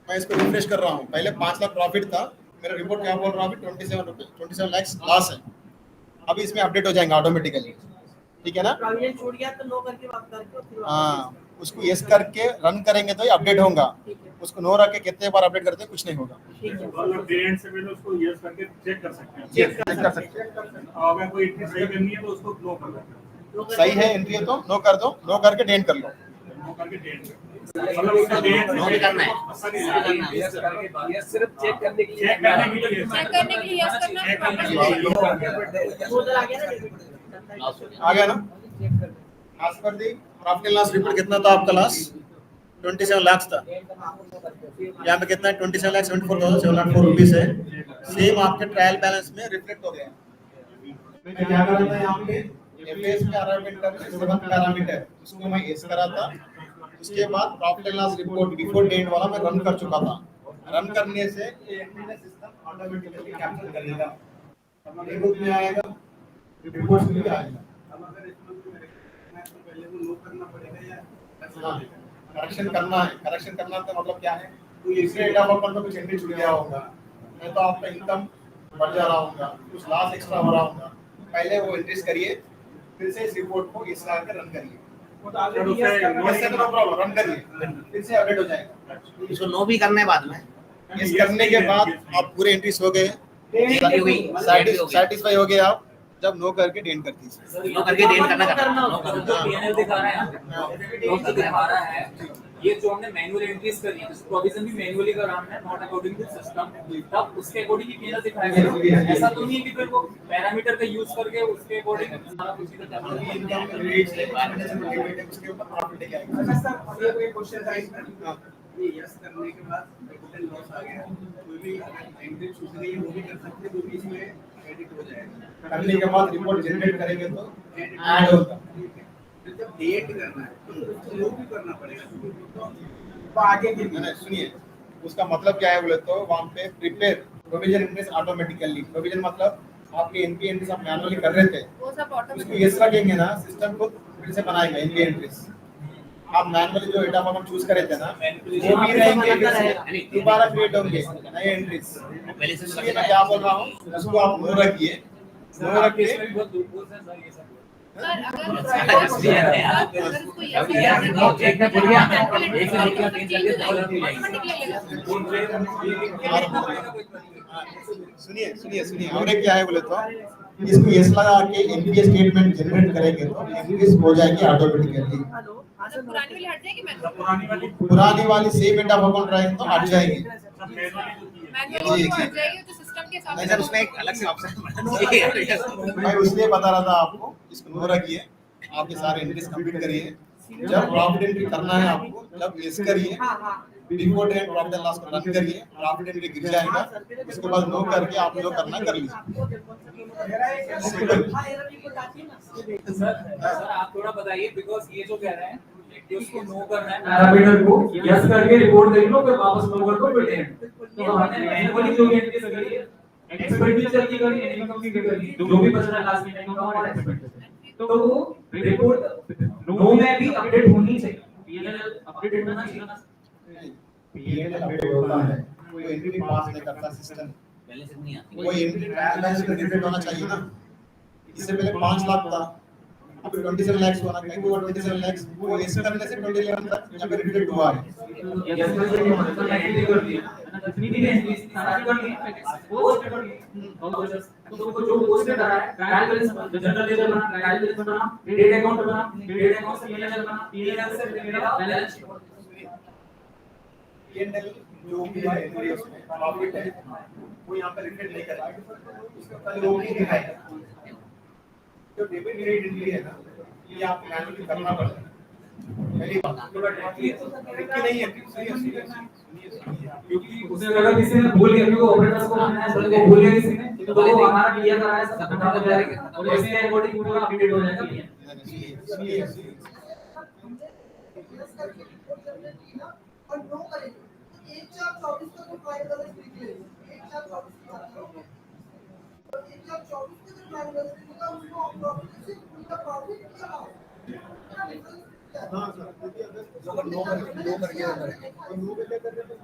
मैं इसको रिफ्रेश कर रहा हूँ। पहले 5 लाख प्रॉफिट था, मेरा रिपोर्ट क्या बोल रहा है, 27 लाख लॉस है। अभी इसमें अपडेट हो जाएंगे ऑटोमेटिकली, ठीक है ना। प्रोविजन छूट गया तो नो करके बात करके फिर हाँ, उसको यस करके रन करेंगे तो ये अपडेट होगा, उसको नो रख के कितने बार अपडेट करते हैं कुछ नहीं होगा। मतलब डे एंड से पहले उसको यस करके चेक कर सकते हैं, चेक कर सकते हैं। और अगर कोई एंट्री सही करनी है तो उसको नो कर सकते हैं, सही है एंट्री है तो नो कर दो, नो करके डेंट कर लो। नो करके डेट मतलब उसका डेट नो भी करना है, ये सिर्फ चेक करने के लिए, चेक करने के लिए चेक करने के लिए यस करना, उधर आ गया ना, आ गया ना। आज पर दी प्रॉफिट एंड लॉस रिपोर्ट कितना था आपका लॉस, 27 लाख था। यहाँ पे कितना है, 27,74,704 रुपीस है। सेम आपके ट्रायल बैलेंस में रिफ्लेक्ट हो गया। मैं क्या कर रहा था यहाँ पे, एफएस पैरामीटर 7 पैरामीटर उसको मैं एस करा था, उसके बाद profit and loss report before date वाला मैं रन कर चुका था। रन करने से सिस्टम ऑटोमेटिकली कैप्चर करेगा, रिपोर्ट में आएगा, रिपोर्ट में भी आएगा। करेक्शन करना है, करेक्शन करना तो मतलब क्या है, तो इसके डेटा पर तो कुछ एंट्री छूट गया होगा, नहीं तो आपका इनकम बढ़ जा रहा होगा, कुछ लॉस एक्स्ट्रा हो रहा होगा, पहले वो एंट्रीज करिए, फिर से इस रिपोर्ट को इस तरह के रन करिए, वैसे तो नो प्रॉब्लम, रन करिए, फिर से अपडेट हो जाएगा। इसको नो भी करना है बाद में। इस करने के बाद आप पूरे एंट्रीज हो गए, हो गई, सेटिस्फाई हो गए आप, जब नो करके डेंट करती है। नो करके डेंट करना नो करना जो पीएनएल दिखा रहा है यहाँ पे जो दिखा रहा है ये जो हमने मैनुअल एंट्रीज करी है प्रोविजन भी मैनुअली करा हमने नॉट अकॉर्डिंग टू सिस्टम तब उसके अकॉर्डिंग ही पीएनएल दिखाया गया ऐसा तो नहीं है कि फिर वो पैरामीटर का यूज करके उसके अकॉर्डिंग सारा कुछ उसके ऊपर प्रॉफिट क्या है। अच्छा सर ये कोई क्वेश्चन था इसमें ये यस करने के बाद कैपिटल लॉस आ गया कोई भी एंट्री छूट गई वो भी कर सकते हैं वो भी इसमें एडिट हो जाएगा करने के बाद रिपोर्ट जनरेट करेंगे तो ऐड होगा। तो जब डेट करना है तो वो भी करना पड़ेगा तो आगे के नहीं सुनिए उसका मतलब क्या है बोले तो वहाँ पे prepare provision entries automatically provision मतलब आपके एनपी एंट्रीज आप मैनुअली कर रहे थे वो सब उसको ऑटोमेटिक यस रखेंगे ना सिस्टम खुद फिर से बनाएगा एनपी एंट्रीज। आप मैनुअली जो डेटा हम चूज करे थे ना वो भी रहेंगे दोबारा क्रिएट होंगे नए एंट्रीज। पहले से इसलिए मैं क्या बोल रहा हूँ उसको आप नो रखिए नो रखिए बहुत दूर से सर ये सब सर अगर इसको यस एक में बोलिए एक से लेकर 3 तक सुनिए सुनिए सुनिए और एक क्या है बोले तो इसको यस लगा के एनपीए स्टेटमेंट जनरेट करेंगे तो एनपीएस हो जाएगी ऑटोमेटिकली। पुरानी वाली हट जाएगी पुरानी वाली सेम डेटा अकाउंट रहेगी तो हट जाएगी। मैनुअली हट जाएगी तो सिस्टम के नहीं साथ सर उसमें एक अलग से ऑप्शन मैं इसलिए बता रहा था आपको इसको नो रखिए आपके सारे एंट्रीज कंप्लीट करिए जब प्रॉफिट एंट्री करना है आपको जब यस करिए report and profit and loss को रन करिए प्रॉफिट एंट्री गिर जाएगा उसके बाद नो करके आप जो करना कर लीजिए। सर आप थोड़ा बताइए बिकॉज़ ये जो कह रहे हैं कि उसको नो करना है पैरामीटर को यस करके रिपोर्ट देख लो फिर वापस नो कर दो बेटे। तो हमने मैनुअली जो भी एंट्रीज करी है एक्सपेंडिचर की करी है इनकम की करी जो भी बच रहा है लास्ट में इनकम और एक्सपेंडिचर तो वो रिपोर्ट नो में भी अपडेट होनी चाहिए। पीएनएल अपडेट होना चाहिए ना पीएनएल अपडेट होता है कोई एंट्री पास नहीं करता सिस्टम पहले से नहीं आती कोई एंट्री ट्रायल बैलेंस में रिपोर्ट होना चाहिए ना। इससे पहले 5 लाख था अब 27 लाख होना कहीं वो 27 लाख वो इस करने से 20 लाख तक यहाँ पे रिपोर्ट हुआ है। यस करके मतलब एंट्री कर दिया ना जितनी भी एंट्रीज सारी कर ली पोस्ट कर दी तो जो पोस्ट कर रहा है ट्रायल बैलेंस जनरल लेजर बना ट्रायल बैलेंस बना ट्रेड अकाउंट बना ट्रेड अकाउंट से पीएनएल बना पीएनएल से मेरा बैलेंस पीएनएल जो भी है एंट्री उसमें प्रॉफिट है वो यहाँ पे रिपोर्ट नहीं करेगा उसका कल वो नहीं दिखाएगा। जो डेबिट क्रेडिट एंट्री है ना ये आप मैनुअली करना पड़ता है पहली बात थोड़ा ट्रिकी नहीं है सुनिए क्योंकि उसने अगर किसी ने भूल गया क्योंकि ऑपरेटर्स को हमने ऐसा को भूल गया किसी ने तो वो हमारा क्लियर करा है सब खत्म हो जाएगा और इसके अकॉर्डिंग पूरा अपडेट हो जाएगा। सुनिए और नो करेंगे 1/24 का जो फाइल बैलेंस निकले 1/24 का 1/24 का जो फाइल बैलेंस निकला उसको प्रॉफिट से उनका प्रॉफिट क्या है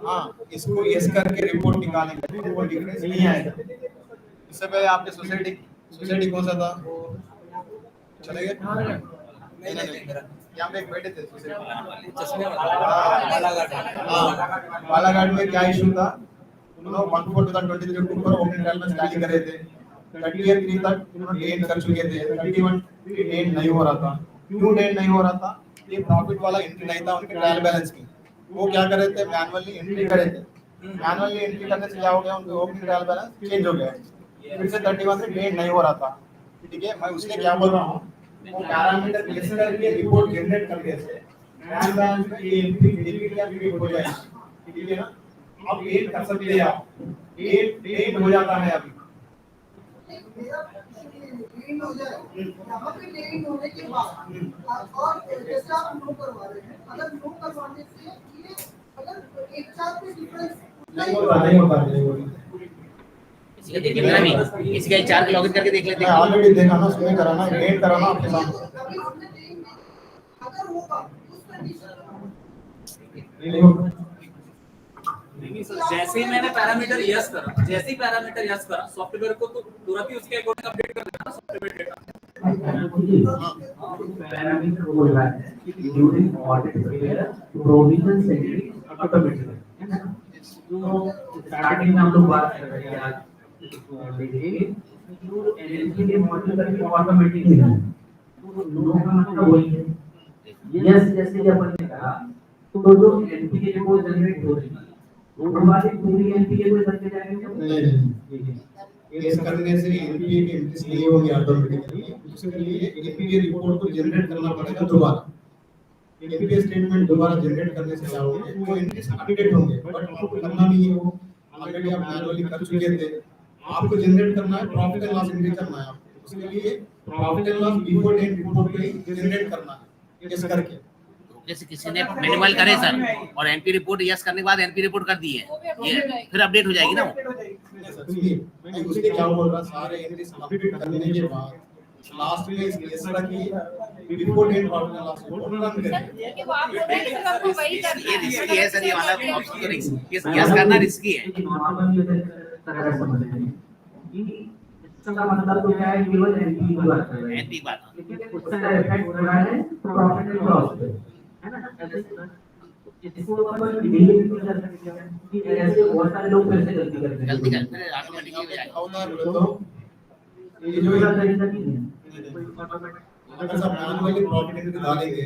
हाँ इसको यस करके रिपोर्ट निकालेंगे तो वो डिफरेंस नहीं आएगा। इससे पहले आपने सोसाइटी कौन सा था चले गए नहीं यहाँ पे एक बैठे थे बालाघाट में क्या इशू था उन्होंने 1/4/2023 के ऊपर ओपनिंग ट्रायल में स्टार्ट कर रहे थे 30th तक उन्होंने डेट कर चुके थे 31 डेट नहीं हो रहा था। क्यों डेट नहीं हो रहा था ये प्रॉफिट वाला एंट्री नहीं था उनके ट्रायल बैलेंस की वो क्या कर रहे थे मैनुअली एंट्री करे थे मैनुअली एंट्री करने से क्या हो गया उनका ओपनिंग ट्रायल बैलेंस चेंज हो गया फिर से 31 से डेट नहीं हो रहा था। ठीक है मैं उसके क्या बोल रहा हूँ वो पैरामीटर यस करके रिपोर्ट जनरेट करके से ट्रायल बैलेंस में ये एंट्री डेबिट या क्रेडिट हो जाएगा। ठीक है ना आप डेट कर सकते हैं आप डेट हो जाता है अभी लीन हो जाए यहाँ पे लीन होने के बाद और जैसे आप नो करवा रहे हैं अगर नो करवाने से ये अगर एक साथ में डिफरेंस नहीं होता इसका देख लेना भी इसका एक 4 लॉगिन करके देख लेते मैं ऑलरेडी देखा ना उसमें कराना डेट कराना आपके सामने अभी हमने अगर होगा उस कंडीशन नहीं होगा नहीं सर जैसे ही मैंने पैरामीटर यस करा जैसे ही पैरामीटर यस करा सॉफ्टवेयर को तो तुरंत ही उसके अकॉर्डिंग अपडेट कर देना सॉफ्टवेयर डेटा पैरामीटर बोल रहा है during audit period provision setting automatic है ना। तो स्टार्टिंग में हम लोग बात कर रहे हैं आज देखिए जो एनएलपी के मॉडल करके ऑटोमेटिकली है, तो नो का मतलब वही है। यस जैसे कि अपन ने कहा, तो जो एनपीके को जनरेट हो रही है वो वाली पूरी एनपीके को करके जाएंगे नहीं, केस करने से एनपीए की एंट्रीज नहीं होगी ऑटोमेटिकली। उसके लिए एनपीए रिपोर्ट को जनरेट करना पड़ेगा दोबारा। एनपीए स्टेटमेंट दोबारा जनरेट करने से क्या होगा, वो एंट्रीज अपडेट होंगे, बट आपको करना नहीं है, वो ऑलरेडी आप मैनुअली कर चुके थे। आपको जनरेट करना है, प्रॉफिट एंड लॉस एंट्री करना है आपको। उसके लिए profit and loss before date report पे जनरेट करना है, केस करके। जैसे किसी ने मैनुअल करे सर और एनपी रिपोर्ट यस करने के बाद एनपी रिपोर्ट कर दी है, ये फिर अपडेट हो जाएगी ना वो। सुनिए, मैं उसके क्या बोल रहा, सारे एंट्रीज कंप्लीट करने के बाद लास्ट में इस केस की before date profit and loss report run करें। कि वो आप बोल रहे हैं कि सबको वही करना ये रिस्की है सर, ये वाला ऑप्शन तो रिस्की, यस करना रिस्की है। तरह समझ रहे हैं कि इसका मतलब तो क्या है, केवल एनपी की बात कर रहे हैं, एनपी बात, लेकिन उसका इफेक्ट हो रहा है प्रॉफिट एंड लॉस पे, है ना। इसको अपन डिलीट नहीं कर सकते कि ऐसे बहुत सारे लोग कैसे गलती करते हैं, गलती करते हैं ऑटोमेटिकली हो जाएगा। ये जो तरीका नहीं है, अगर सब मैनुअली प्रॉफिट एंट्री डालेंगे,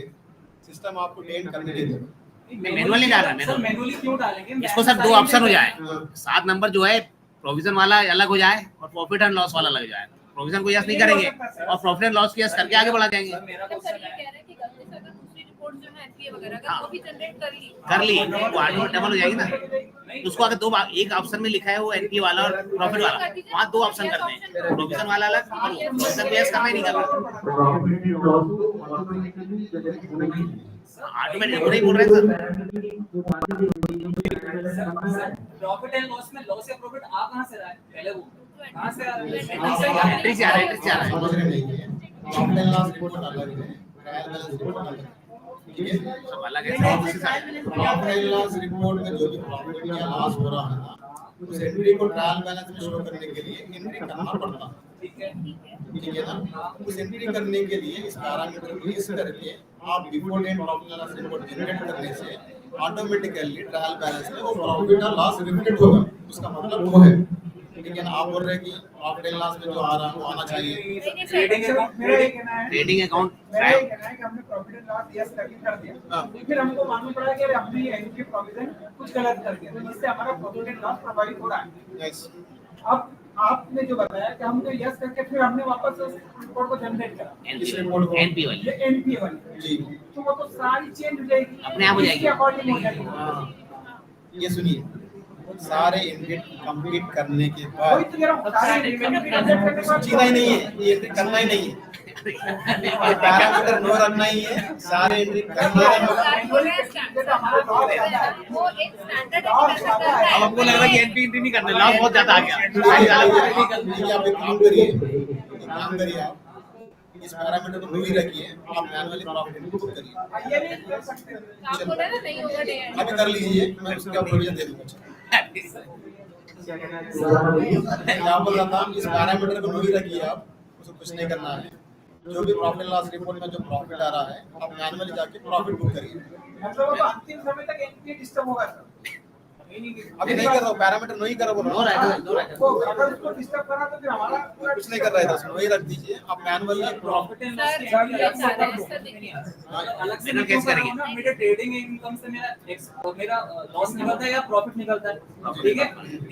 सिस्टम आपको टेन करने नहीं देगा। मैनुअली डाल रहा है, सर मैनुअली क्यों डालेंगे? इसको सर दो ऑप्शन हो जाए, 7 नंबर जो है प्रोविजन वाला अलग हो जाए और प्रॉफिट एंड लॉस वाला लग जाए। प्रोविजन को यस नहीं करेंगे और प्रॉफिट एंड लॉस को यस करके आगे बढ़ा जाएंगे। सर ये कह रहे हैं कि गलती से अगर दूसरी रिपोर्ट जो है एनपीए वगैरह अगर वो भी जनरेट कर ली वो ऑटोमेटिक डबल हो जाएगी ना। उसको अगर दो एक ऑप्शन में लिखा है वो एनपी वाला और प्रॉफिट वाला, वहाँ 2 ऑप्शन करते हैं, प्रोविजन वाला अलग और प्रोविजन को यस करना ही नहीं करना। प्रॉफिट एंड लॉस को ऑटोमेटिकली जनरेट होना ही ऑटोमेटिक नहीं बोल रहे हैं सर। प्रॉफिट एंड लॉस में लॉस या प्रॉफिट आ कहां से रहा है? पहले वो कहां से आ रहा है? एंट्री से आ रहा है, एंट्री से आ रहा है। समझ रहे नहीं है, प्रॉफिट एंड लॉस रिपोर्ट अलग है, ट्रायल बैलेंस रिपोर्ट अलग है। ठीक है, सब अलग है, उसी से प्रॉफिट एंड लॉस रिपोर्ट में जो भी प्रॉफिट या लॉस हो रहा है ना, उस एंट्री को ट्रायल बैलेंस में शो करने के लिए एंट्री करना पड़ता है। ठीक है ना। उस एंट्री करने के लिए इस पैरामीटर को यूज करके आप before date profit and loss report generate करने से ऑटोमेटिकली ट्रायल बैलेंस में वो प्रॉफिट और लॉस रिफ्लेक्ट होगा। उसका मतलब वो है, ठीक है ना। आप बोल रहे हैं कि प्रॉफिट एंड लॉस में जो आ रहा है वो आना चाहिए। ट्रेडिंग अकाउंट, ट्रेडिंग अकाउंट मेरा ये कहना है कि हमने प्रॉफिट एंड लॉस यस करके कर दिया, फिर हमको मालूम पड़ा कि हमने ये एनपी प्रोविजन कुछ गलत कर दिया, तो जिससे हमारा प्रॉफिट एंड लॉस प्रभावित हो रहा है। यस, अब आपने जो बताया कि हमने यस करके फिर हमने वापस उस रिपोर्ट को जनरेट करा, इस रिपोर्ट को एनपी वाली ये एनपी वाली जी, तो वो तो सारी चेंज हो जाएगी, अपने आप हो जाएगी। इसके अकॉर्डिंग हो जाएगी। हाँ, ये सुनिए, सारे एंट्री कंप्लीट करने के वही बाद तो कह रहा हूं, सारे एनपी जनरेट करने के बाद चीना ही नहीं है, ये एंट्री करना ही नहीं है, ये पैरामीटर नो रखना ही है, सारे एंट्री करना है। वो एक स्टैंडर्ड है। अब हमको लग रहा है कि एनपी एंट्री नहीं करना, लॉस बहुत ज्यादा आ गया। देखिए, आप एक काम करिए, आप इस पैरामीटर को वही रखिए, आप मैनुअली प्रॉफिट एंट्री बुक करिए। ये नहीं कर सकते। आप बोल रहे ना नहीं होगा डे एंड। अभी कर लीजिए, मैं उसका प्रोविजन दे दूंगा। क्या बोल रहा था, इस पैरामीटर को वही रखिए, आप उसको कुछ नहीं करना है। जो भी प्रॉफिट एंड लॉस रिपोर्ट में जो प्रॉफिट आ रहा है, आप मैनुअली जाके प्रॉफिट बुक करिए। मतलब वो अंतिम समय तक एनपी डिस्टर्ब होगा सर। अभी नहीं कर रहा हूँ, पैरामीटर नहीं कर रहा हूँ, वो अगर उसको डिस्टर्ब करा तो फिर हमारा पूरा कुछ नहीं कर रहा है, दस वही रख दीजिए, आप manually profit and loss sir ये चाह रहे हैं सर देखिए अलग से मैनुअल क्यों कैसे कर रहा करेंगे? हूं ना, मेरे ट्रेडिंग इनकम से मेरा लॉस निकलता है या प्रॉफिट निकलता है, ठीक है।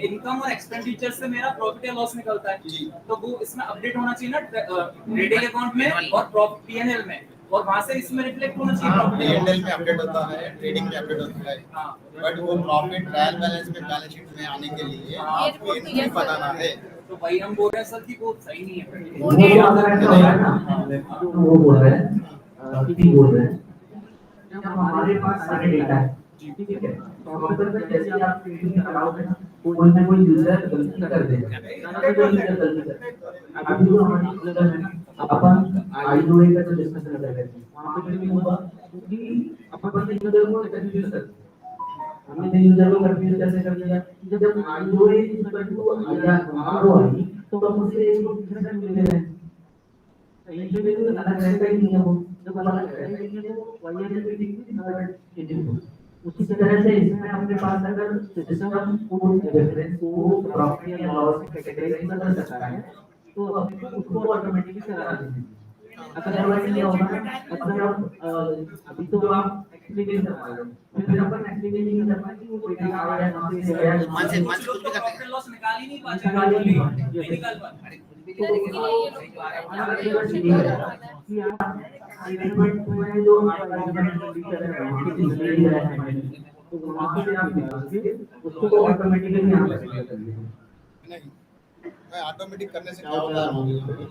इनकम और एक्सपेंडिचर से मेरा प्रॉफिट या लॉस निकलता है, तो वो इसमें अपडेट होना चाहिए ना ट्रेडिंग अकाउंट में और प्रॉफिट पीएनएल में, और वहां से इसमें रिफ्लेक्ट होना चाहिए प्रॉफिट। पीएनएल में अपडेट होता है, ट्रेडिंग में अपडेट होता है, बट वो प्रॉफिट ट्रायल बैलेंस में बैलेंस शीट में आने के लिए आपको एंट्री बनाना है। तो भाई हम बोल रहे हैं सर कि वो सही नहीं है। वो अगर ऐसा होगा ना, तो वो बोल रहे हैं कि बोल रहे हैं जब हमारे पास सारे डेटा है, ठीक है, सॉफ्टवेयर में जैसे आप ट्रेडिंग कराओगे ना, कोई ना कोई यूजर गलती कर देगा, अभी जो हमारी यूजर है, अपन आईओए का जो डिस्कशन कर रहे थे, वहाँ पे भी होगा कि अपन यूजर को कंफ्यूज कर, हमने यूजर को कंफ्यूज कैसे कर दिया, जब आईओए इक्वल टू आईआर आई तो हम उसे एक डिफरेंट ले रहे हैं, ये जो अलग रहता ही नहीं है, वो जब अलग रहता ही नहीं है वो वाईआर पे डिफरेंट। उसी तरह से इसमें अपने पास अगर सिस्टम को रेफरेंस को प्रॉफिट या लॉस कैटेगराइज कर सकता है, तो उसको ऑटोमेटिकली चला देंगे। अदरवाइज क्या होगा, अगर आप अभी तो आप एक्सप्लेन कर रहे हो, फिर अपन एक्सप्लेन नहीं कर पाएंगे वो डेटा आ रहा है कहां से आया है, मन से कुछ भी करते हैं। लॉस निकाल ही नहीं पाते, नहीं निकाल पाते। कि आप एग्रीमेंट में जो तो वहां पे आप निकालिए उसको ऑटोमेटिकली यहाँ पे नहीं, मैं ऑटोमेटिक करने से क्या होता है,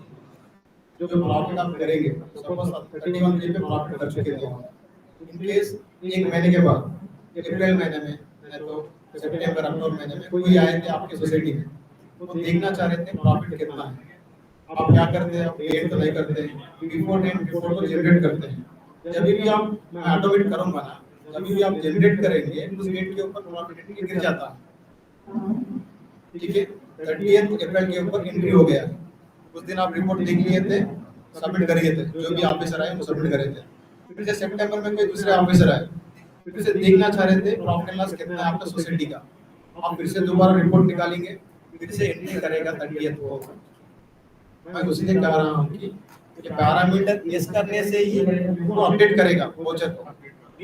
जो प्रॉफिट आप करेंगे सपोज 31 डे पे प्रॉफिट कर चुके हैं, इन केस एक महीने के बाद अप्रैल महीने में या तो सितंबर अक्टूबर महीने में कोई आए थे आपकी सोसाइटी में, तो देखना चाह रहे थे प्रॉफिट कितना है, आप क्या करते हैं, आप डेट तो नहीं करते, बिफोर डेट बिफोर को जनरेट करते हैं। जब भी आप, मैं ऑटोमेट करूंगा ना, जब भी आप जनरेट करेंगे उस डेट के ऊपर प्रॉफिट गिर जाता है, ठीक है। 30 अप्रैल के ऊपर एंट्री हो गया, उस दिन आप रिपोर्ट देख लिए थे, सबमिट करिए थे, जो भी ऑफिसर आए वो सबमिट करे थे। फिर से सितंबर में कोई दूसरे ऑफिसर आए, फिर से देखना चाह रहे थे प्रॉफिट एंड लॉस कितना है आपका सोसाइटी का, आप फिर से दोबारा रिपोर्ट निकालेंगे, फिर से एंट्री करेगा 30 को। मैं उसलिए कह रहा हूँ कि ये पैरामीटर यस करने से ही वो अपडेट करेगा वोचर को,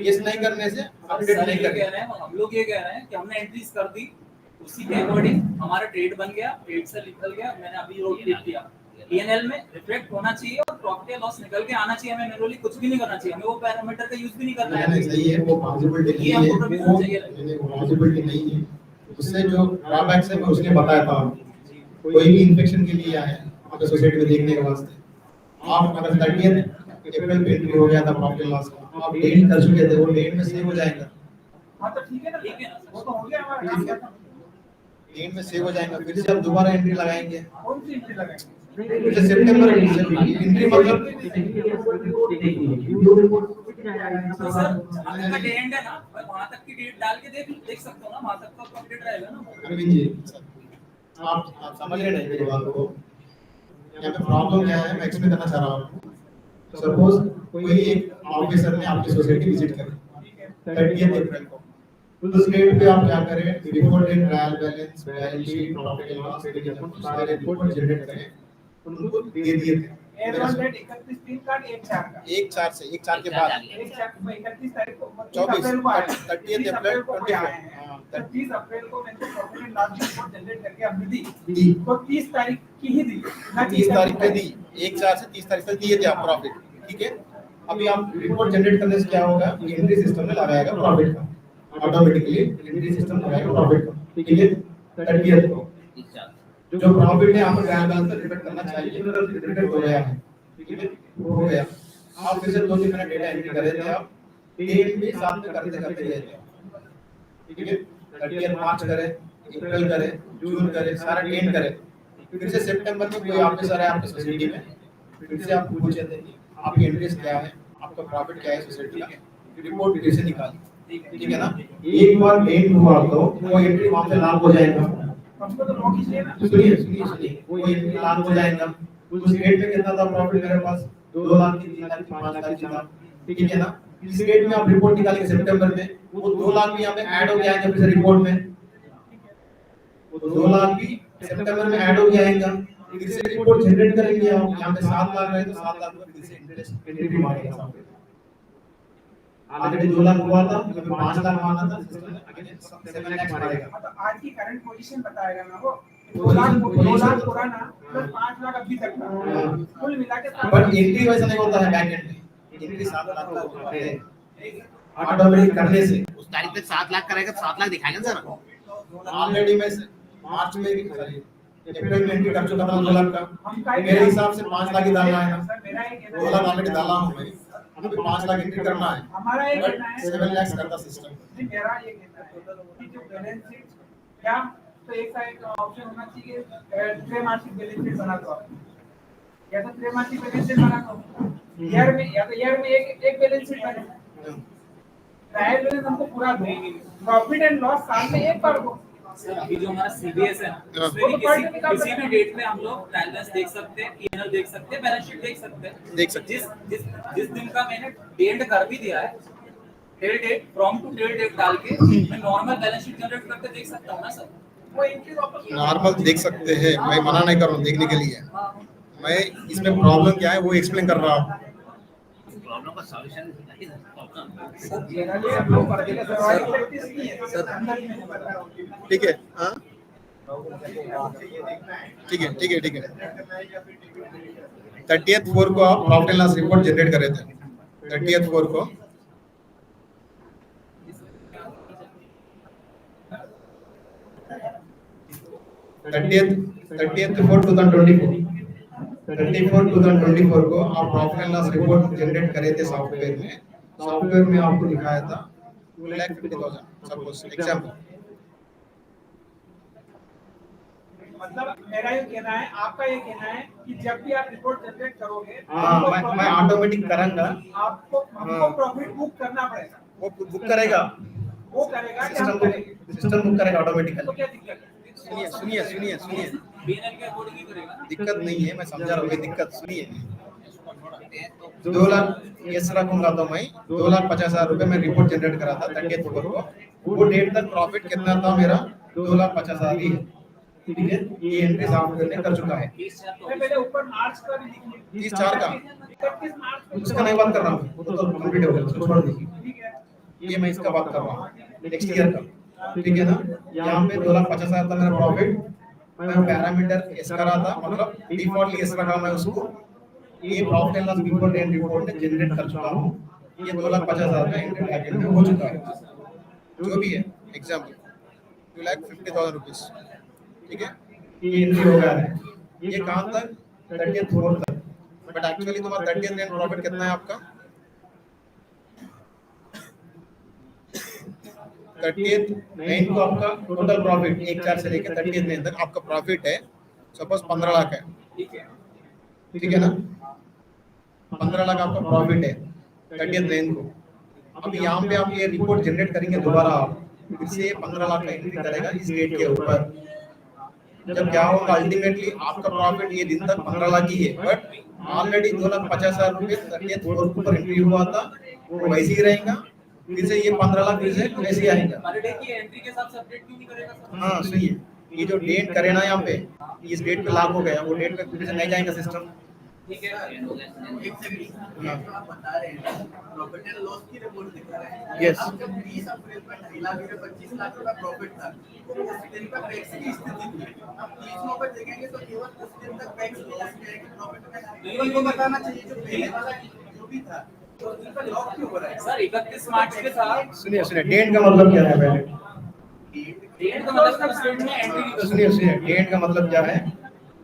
यस नहीं करने से अपडेट नहीं करेगा। हम लोग ये कह रहे हैं कि हमने एंट्रीज कर दी, उसी के अकॉर्डिंग हमारा ट्रेड बन गया, ट्रेड से निकल गया, मैंने अभी रोड क्लिक किया, पीएनएल में रिफ्लेक्ट होना चाहिए और प्रॉफिट या लॉस निकल के आना चाहिए, हमें मैन्युअली कुछ भी नहीं करना चाहिए, हमें वो पैरामीटर का यूज भी नहीं करना है। नहीं सही है, वो पॉसिबिलिटी नहीं है, वो पॉसिबिलिटी नहीं है। उससे जो ड्रॉबैक्स है मैं उसने बताया था, कोई भी इन्फेक्शन के लिए आए आपके सोसाइटी में देखने के वास्ते, आप अगर 30 अप्रैल पे एंट्री हो गया था प्रॉफिट लॉस का, आप डेट कर चुके थे, वो डेट में सेव हो जाएगा। हाँ तो ठीक है ना, वो तो हो गया हमारा काम खत्म। डेट में सेव हो जाएगा, फिर से आप दोबारा एंट्री लगाएंगे। कौन सी एंट्री लगाएंगे? फिर से सितंबर एंट्री मतलब तो सर आपका डे एंड है ना, वहां तक की डेट डाल के देख सकते हो ना, वहां तक का अपडेट रहेगा ना। अरविंद जी आप समझ रहे नहीं मेरी बात को, यहाँ पे प्रॉब्लम क्या है मैं एक्सप्लेन करना चाह रहा हूँ। सपोज कोई एक ऑफिसर ने आपकी सोसाइटी विजिट करी 30 अप्रैल को, उस डेट पे आप क्या करें, before date trial balance, balance sheet, profit and loss के सारे रिपोर्ट जनरेट करें, उनको दे दिए थे। एवरेज डेट 31 3 का 1 4 का 1 4 के बाद 1 4 को 31 तारीख को 24 अप्रैल को आया, 30 अप्रैल को आए हैं। 30 अप्रैल को मैंने profit and loss report generate करके हमने दी, तो 30 तारीख की ही दी ना, 30 तारीख पे दी, 1 4 से 30 तारीख तक दिए थे आप प्रॉफिट, ठीक है। अभी आप रिपोर्ट जनरेट करने से क्या होगा, एंट्री सिस्टम में लगाएगा प्रॉफिट का, ऑटोमेटिकली एंट्री सिस्टम लगाएगा प्रॉफिट का, ठीक है। 30 को जो प्रॉफिट है आपको ट्रायल बैलेंस से रिपोर्ट करना चाहिए, रिपोर्ट हो गया है, ठीक है, हो गया। आप फिर से 2-3 मिनट डेटा एंट्री कर रहे थे, आप डेट भी साथ में करते गए थे, ठीक है। 30 मार्च करें, अप्रैल करें, जून करें, सारा डेट करें, फिर से सितंबर में कोई ऑफिसर है आपकी सोसाइटी में, फिर से आप पूछे थे आपकी एंट्रीज क्या है, आपका प्रॉफिट क्या है सोसाइटी का, रिपोर्ट फिर से निकालिए, ठीक है ना। एक बार डेट हुआ तो वो एंट्री वहां पे लागू हो जाएगा, हमको तो लॉक इसलिए ना, सुनिए वो एंट्री लागू हो जाएगा। उस डेट में कितना था प्रॉफिट मेरे पास, 2 लाख की, 3 लाख की, 5 लाख की था, ठीक है ना। इस डेट में आप रिपोर्ट निकालेंगे सितंबर में, वो 2 लाख भी यहाँ पे ऐड हो जाएंगे फिर से रिपोर्ट में, वो 2 लाख भी सितंबर में ऐड हो जाएगा, फिर से रिपोर्ट जनरेट करेंगे आप, यहाँ पे 7 लाख रहे तो 7 लाख में फिर से इंटरेस्ट एंट्री मारेगा। ऑलरेडी 2 लाख हुआ था, तो 5 लाख माना था, सिस्टम अगेन 7 लाख मारेगा। मतलब आज की करंट पोजीशन बताएगा ना वो 2 लाख पुराना प्लस 5 लाख अभी तक का, कुल मिला के। बट एंट्री वैसा नहीं होता है बैक एंड में, एंट्री 7 लाख का होता है ऑटोमेटिक करने से। उस तारीख तक 7 लाख करेगा तो 7 लाख दिखाएगा सर। ऑलरेडी मैं मार्च में भी अप्रैल में एंट्री कर चुका था 2 लाख का, मेरे हिसाब से 5 लाख ही डालना है, 2 लाख ऑलरेडी डाला हूं मैं, अभी 5 लाख एंट्री करना है। हमारा ये कहना है 7 लाख करता सिस्टम नहीं, मेरा ये कहना है कि जो बैलेंस शीट क्या तो एक साइड ऑप्शन होना चाहिए, त्रैमासिक बैलेंस शीट बना दो आप, या तो त्रैमासिक बैलेंस शीट बना दो ईयर में, या तो ईयर में एक बैलेंस शीट बने, ट्रायल बैलेंस हमको पूरा दो, प्रॉफिट एंड लॉस साल में एक बार दो। सर अभी जो हमारा सीबीएस है उसमें भी किसी भी डेट में हम लोग ट्रायल बैलेंस देख सकते हैं, पीएनएल देख सकते हैं, बैलेंस शीट देख सकते हैं। जिस दिन का मैंने डेट कर भी दिया है, till date from to till date डाल के मैं नॉर्मल बैलेंस शीट जनरेट करके देख सकता हूं ना सर। वो एंट्री वापस नॉर्मल देख सकते हैं, मैं मना नहीं कर रहा हूँ देखने के लिए, मैं इसमें प्रॉब्लम क्या है वो एक्सप्लेन कर रहा हूँ। प्रॉब्लम का सॉल्यूशन जनरली हम लोग पर्दे का सर्वाइव प्रैक्टिस नहीं है सर, अंदर ही नहीं पता है। ठीक है, हाँ ठीक है ठीक है ठीक है। 30th 4 को आप profit and loss report generate कर रहे थे, 30th 4 को 30th 4 2024 को आप profit and loss report generate करे थे सॉफ्टवेयर में आपको दिखाया था 2,50,000 सपोज एग्जांपल। मतलब मेरा ये कहना है, आपका ये कहना है कि जब भी आप रिपोर्ट जनरेट करोगे मैं ऑटोमेटिक करूंगा, आपको हमको प्रॉफिट बुक करना पड़ेगा। वो बुक करेगा, वो करेगा क्या हम करेंगे? सिस्टम बुक करेगा ऑटोमेटिकली। तो क्या दिक्कत है? सुनिए बीएनएल के अकॉर्डिंग ही करेगा। दिक्कत नहीं है, मैं समझा रहा हूँ दिक्कत। सुनिए 2 लाख यस रखूंगा तो मैं 2,50,000 रुपए में रिपोर्ट जनरेट करा था 30th को, वो डेट तक प्रॉफिट कितना था मेरा 2,50,000 ही है। ठीक है, ये एंट्री सॉफ्टवेयर ने कर चुका है। मैं पहले ऊपर मार्च का भी लिख लिया। 30/4 का 31 मार्च को उसका नहीं बात कर रहा हूँ, वो तो कंप्लीट हो गया, उसको छोड़ दीजिए। ठीक है। ये मैं इसका बात कर रहा हूँ नेक्स्ट ईयर का। ठीक है ना, यहाँ पे 2,50,000 था मेरा प्रॉफिट, मैं पैरामीटर एस करा था, मतलब डिफॉल्ट एस रखा मैं उसको। ये profit and loss before date report में जनरेट कर चुका हूँ। ये 2,50,000 का एंट्री पैकेज में हो चुका है, जो भी है एग्जाम्पल 2,50,000 रुपीज। ठीक है, ये एंट्री हो गया है। ये कहाँ तक 30th 4 तक, बट एक्चुअली तुम्हारा 30th एंड प्रॉफिट कितना है आपका 30th 9 को आपका टोटल प्रॉफिट 1/4 से लेकर 30th 9 तक आपका प्रॉफिट है सपोज 15 लाख है। ठीक है ना, 15 लाख आपका प्रॉफिट है 30th 9 को। अब यहाँ पे आप ये रिपोर्ट जनरेट करेंगे दोबारा, आप फिर से 15 लाख का एंट्री करेगा इस डेट के ऊपर। जब क्या होगा अल्टीमेटली आपका प्रॉफिट ये दिन तक 15 लाख ही है, बट ऑलरेडी 2,50,000 रुपए 30th 4 को एंट्री हुआ था, वो वैसे ही रहेगा। फिर से ये 15 लाख फिर से वैसे ही आएगा। पर डे की एंट्री के साथ अपडेट क्यों नहीं करेगा सर? हाँ सुनिए, ये जो डेट करे ना यहाँ पे, इस डेट पे लागू हो गया, वो डेट पे फिर से नहीं जाएगा सिस्टम। ठीक है, एक सेकंड, आप बता रहे हैं प्रॉफिट एंड लॉस की रिपोर्ट दिखा रहे हैं। Yes. अब जब 20 अप्रैल को 2.5 लाख रुपए 25 लाख रुपए प्रॉफिट था, तो उस दिन का टैक्स की स्थिति थी। अब 30 नवंबर देखेंगे तो केवल उस दिन तक टैक्स लॉस में है कि प्रॉफिट में। इनको बताना चाहिए जो पहले वाला जो भी था, तो उसका लॉक क्यों हो रहा है? सर 31 मार्च के साथ सुनिए डेट का मतलब क्या है पहले? डेट का मतलब उस डेट में एंट्री नहीं कर सुनिए डेट का मतलब क्या है?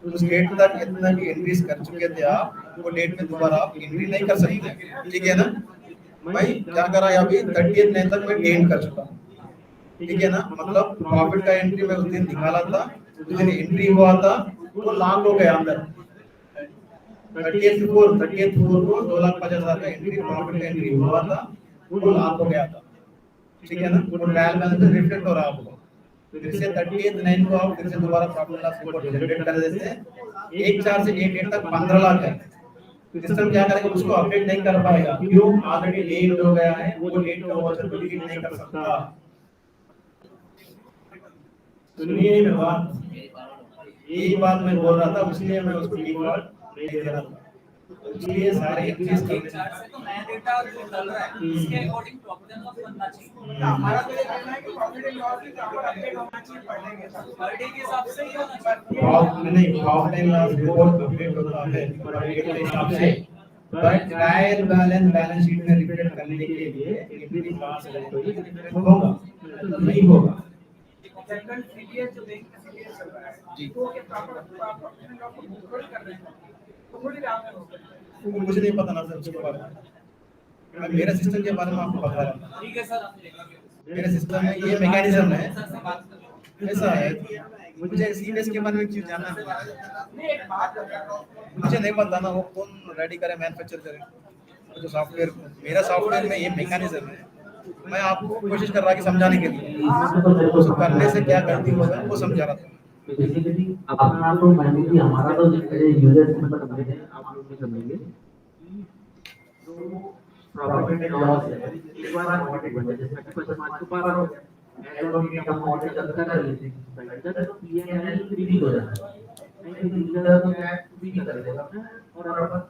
उस डेट तक इतना भी एंट्रीज कर चुके थे आप, वो डेट में दोबारा आप एंट्री नहीं कर सकते। ठीक है ना, मैं क्या करा अभी 30th 9 तक मैं डेट कर चुका हूँ। ठीक है ना, मतलब प्रॉफिट का एंट्री मैं उस दिन निकाला था, उस दिन एंट्री हुआ था, वो लॉक हो गया अंदर। 30th 4 को 2,50,000 का एंट्री प्रॉफिट का एंट्री हुआ था, वो लॉक हो गया था। ठीक है ना, वो ट्रायल बैलेंस में रिफ्लेक्ट हो रहा है आपको। फिर से 30th 9 को आप फिर से दोबारा प्रॉफिट लॉस रिपोर्ट जनरेट कर देते हैं। 1/4 से 1 डेट तक 15 लाख है। सिस्टम क्या करेगा, उसको अपडेट नहीं कर पाएगा, क्यों? ऑलरेडी डेट हो गया है, वो डेट का वाउचर को डिलीट नहीं कर सकता। सुनिए मेरी बात, यही बात मैं बोल रहा था, इसलिए मैं उसको डिफॉल्ट नहीं दे रहा था। इसलिए सारे एंट्रीज एक चार्ट से तो नया डेटा जो चल रहा है उसके अकॉर्डिंग प्रॉफिट एंड लॉस बनना चाहिए। हमारा तो ये कहना है कि प्रॉफिट एंड लॉस की प्रॉपर अपडेट होना चाहिए पर डे के साथ। पर डे के हिसाब से ही होना चाहिए। Profit and loss report update होता है पर डेट के हिसाब से, बट ट्रायल बैलेंस शीट में रिपोर्ट करने के लिए एंट्री क्लास रिपोर्ट होगा, नहीं होगा। जनरल सीडीएस जो बैंक का सीडीएस चल रहा है जी। तो के प्रॉपर प्रॉफिट एंड लॉस को बुक कर रहे हैं, तो थोड़ी राम में होगा। मुझे नहीं पता ना सर उसके बारे में, मैं मेरा सिस्टम के बारे में आपको बता रहा हूँ। ठीक है सर, मेरे सिस्टम में ये मैकेनिज्म है, सर से बात करें। ऐसा है। मुझे सीडीएस के बारे में क्यों जानना है? नहीं एक बात बताओ, मुझे नहीं पता ना वो कौन रेडी करे, मैन्युफैक्चर करे जो सॉफ्टवेयर। मेरा सॉफ्टवेयर में ये मैकेनिज्म है, मैं आपको कोशिश कर रहा कि समझाने के लिए, तो करने से क्या गलती होगा वो समझा रहा था। बेसिकली अपना तो मैनुअली हमारा तो यूजर सिंपल समझे, आप लोग भी समझेंगे प्रॉफिट एंड लॉस है। एक बार ऑटोमेटिक बन जाए, जैसे 31 मार्च को 12 हो गया, एडवोकेट हम ऑडिट करता कर लेते हैं तो पीएनएल फ्री हो जाता है नहीं डीलर तो क्या फ्री कर देगा और अपन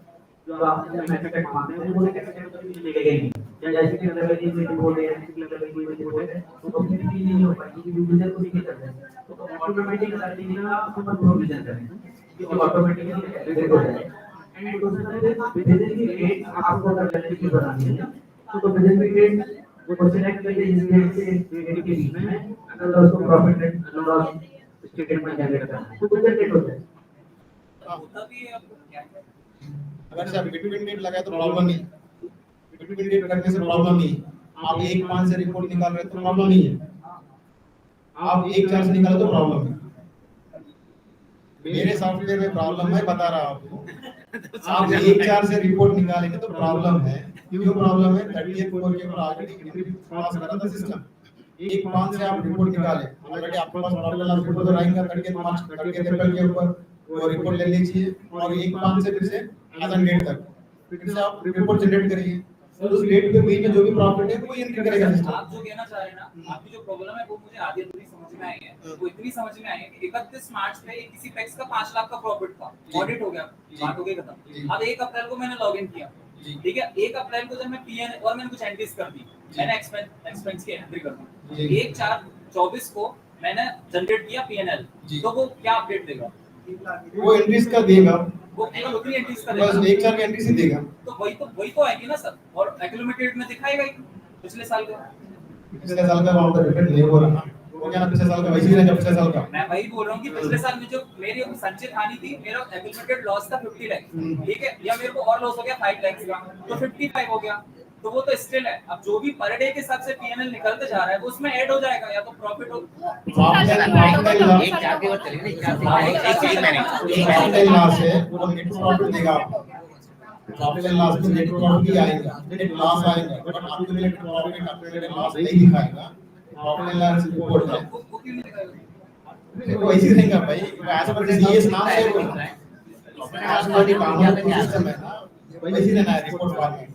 जो आपने मैनेजमेंट मानते हैं वो लेके गए या जैसे कि लेवल की रिपोर्ट है ऐसे लेवल की रिपोर्ट है तो फिर भी नहीं हो पाएगी कि यूजर को नहीं कर देंगे तो ऑटोमेटिक करना अपन प्रोविजन करेंगे ये ऑटोमेटिकली एडिट हो जाएगा एंड दूसरा विदिन द रेट आपको अगर की बनानी है तो विदिन द रेट वो सिलेक्ट करके इस रेट से रेट के बीच में अगर उसको profit and loss statement generate करना है तो जनरेट हो जाएगा होता भी है आपको क्या है अगर से बिटवीन डेट लगाए तो प्रॉब्लम नहीं, बिटवीन डेट करने से प्रॉब्लम नहीं। आप 1-5 से रिपोर्ट निकाल रहे हैं तो प्रॉब्लम नहीं है, आप 1-4 से निकालो तो प्रॉब्लम है। मेरे सॉफ्टवेयर में प्रॉब्लम है, बता रहा हूं आपको। आप 1-4 से रिपोर्ट निकालेंगे तो प्रॉब्लम है। क्यों प्रॉब्लम है? 30th कोर के ऊपर ऑलरेडी पास करा था सिस्टम। 1-5 से आप रिपोर्ट निकाले, ऑलरेडी आपके पास प्रॉब्लम आप रिपोर्ट तो रहेगा 30th मार्च 30th अप्रैल के ऊपर वो रिपोर्ट ले लीजिए और 1-5 से फिर से आज डेट तक फिर से आप रिपोर्ट जनरेट करिए और उस डेट के बीच में जो भी प्रॉफिट है वो एंट्री करेगा सिस्टम। आप जो कहना चाह रहे हैं ना, आपकी जो प्रॉब्लम है वो मुझे आधी अधूरी समझ में आई है। वो इतनी समझ में आई है कि 31 मार्च पे किसी पैक्स का 5 लाख का प्रॉफिट था, ऑडिट हो गया, बात हो गई खत्म। अब 1 अप्रैल को मैंने लॉगिन किया, ठीक है। 1 अप्रैल को जब मैं पीएन और मैंने कुछ एंट्रीज कर दी, मैंने एक्सपेंस की एंट्री कर दी। 1/4/24 को मैंने जनरेट किया पीएनएल, तो वो क्या अपडेट देगा? वो एंट्रीज का देगा, वो केवल उतनी एंट्रीज का बस देगा। 1-4 की एंट्री से देगा। तो वही तो आएगी ना सर, और एक्यूमुलेटेड में दिखाएगा ही पिछले साल का। पिछले साल का वहां पर रिपीट नहीं हो रहा, वो क्या ना पिछले साल का वैसे ही रहेगा पिछले साल का। मैं वही बोल रहा हूँ कि पिछले साल में जो मेरी संचित हानि थी, मेरा एक्यूमुलेटेड लॉस था 50 लाख, ठीक है, या मेरे को और लॉस हो गया 5 लाख का, तो 55 हो गया, तो वो तो स्टिल है। अब जो भी पर डे के हिसाब से पीएनएल निकलते जा रहा है वो उसमें ऐड हो जाएगा, या तो प्रॉफिट हो एक चार के बाद चलेगा, एक चार से एक महीने प्रॉफिट लॉस है वो नेट प्रॉफिट देगा आपको। प्रॉफिट लॉस में नेट प्रॉफिट ही आएगा, नेट लॉस आएगा, but accumulated profit accumulated loss नहीं दिखाएगा। प्रॉफिट लॉस रिपोर्ट है वो क्यों नहीं दिखाएगा? देखो वैसे ही रहेगा भाई, एज पर सीएस नाम से वो एज पर दी कानून का सिस्टम है ना, वैसे ही रहना है रिपोर्ट फॉर्मेट।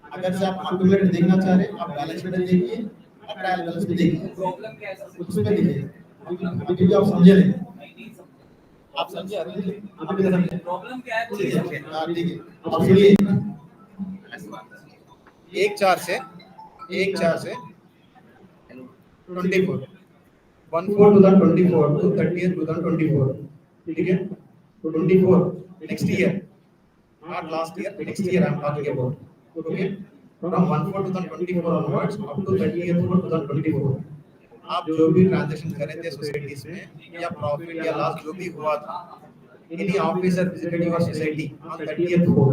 अगर से आप एक्यूमुलेटेड देखना चाह रहे हैं, आप बैलेंस शीट देखिए और ट्रायल बैलेंस भी देखिए, प्रॉब्लम क्या है सर? उसमें देखिए। अभी भी आप समझे नहीं, आप समझे अभी भी समझे प्रॉब्लम क्या है? ठीक है। ठीक है, अब सुनिए 1-4 से 24 1/4/2024 to 30th 2024, ठीक है। 24 next year, not last year, next year I am talking about, okay, from 1/4/2024 onwards up to 30th 2024 आप जो भी ट्रांजैक्शन करे थे सोसाइटीज में या प्रॉफिट या लॉस जो भी हुआ था, any officer visited your society on 30th 4,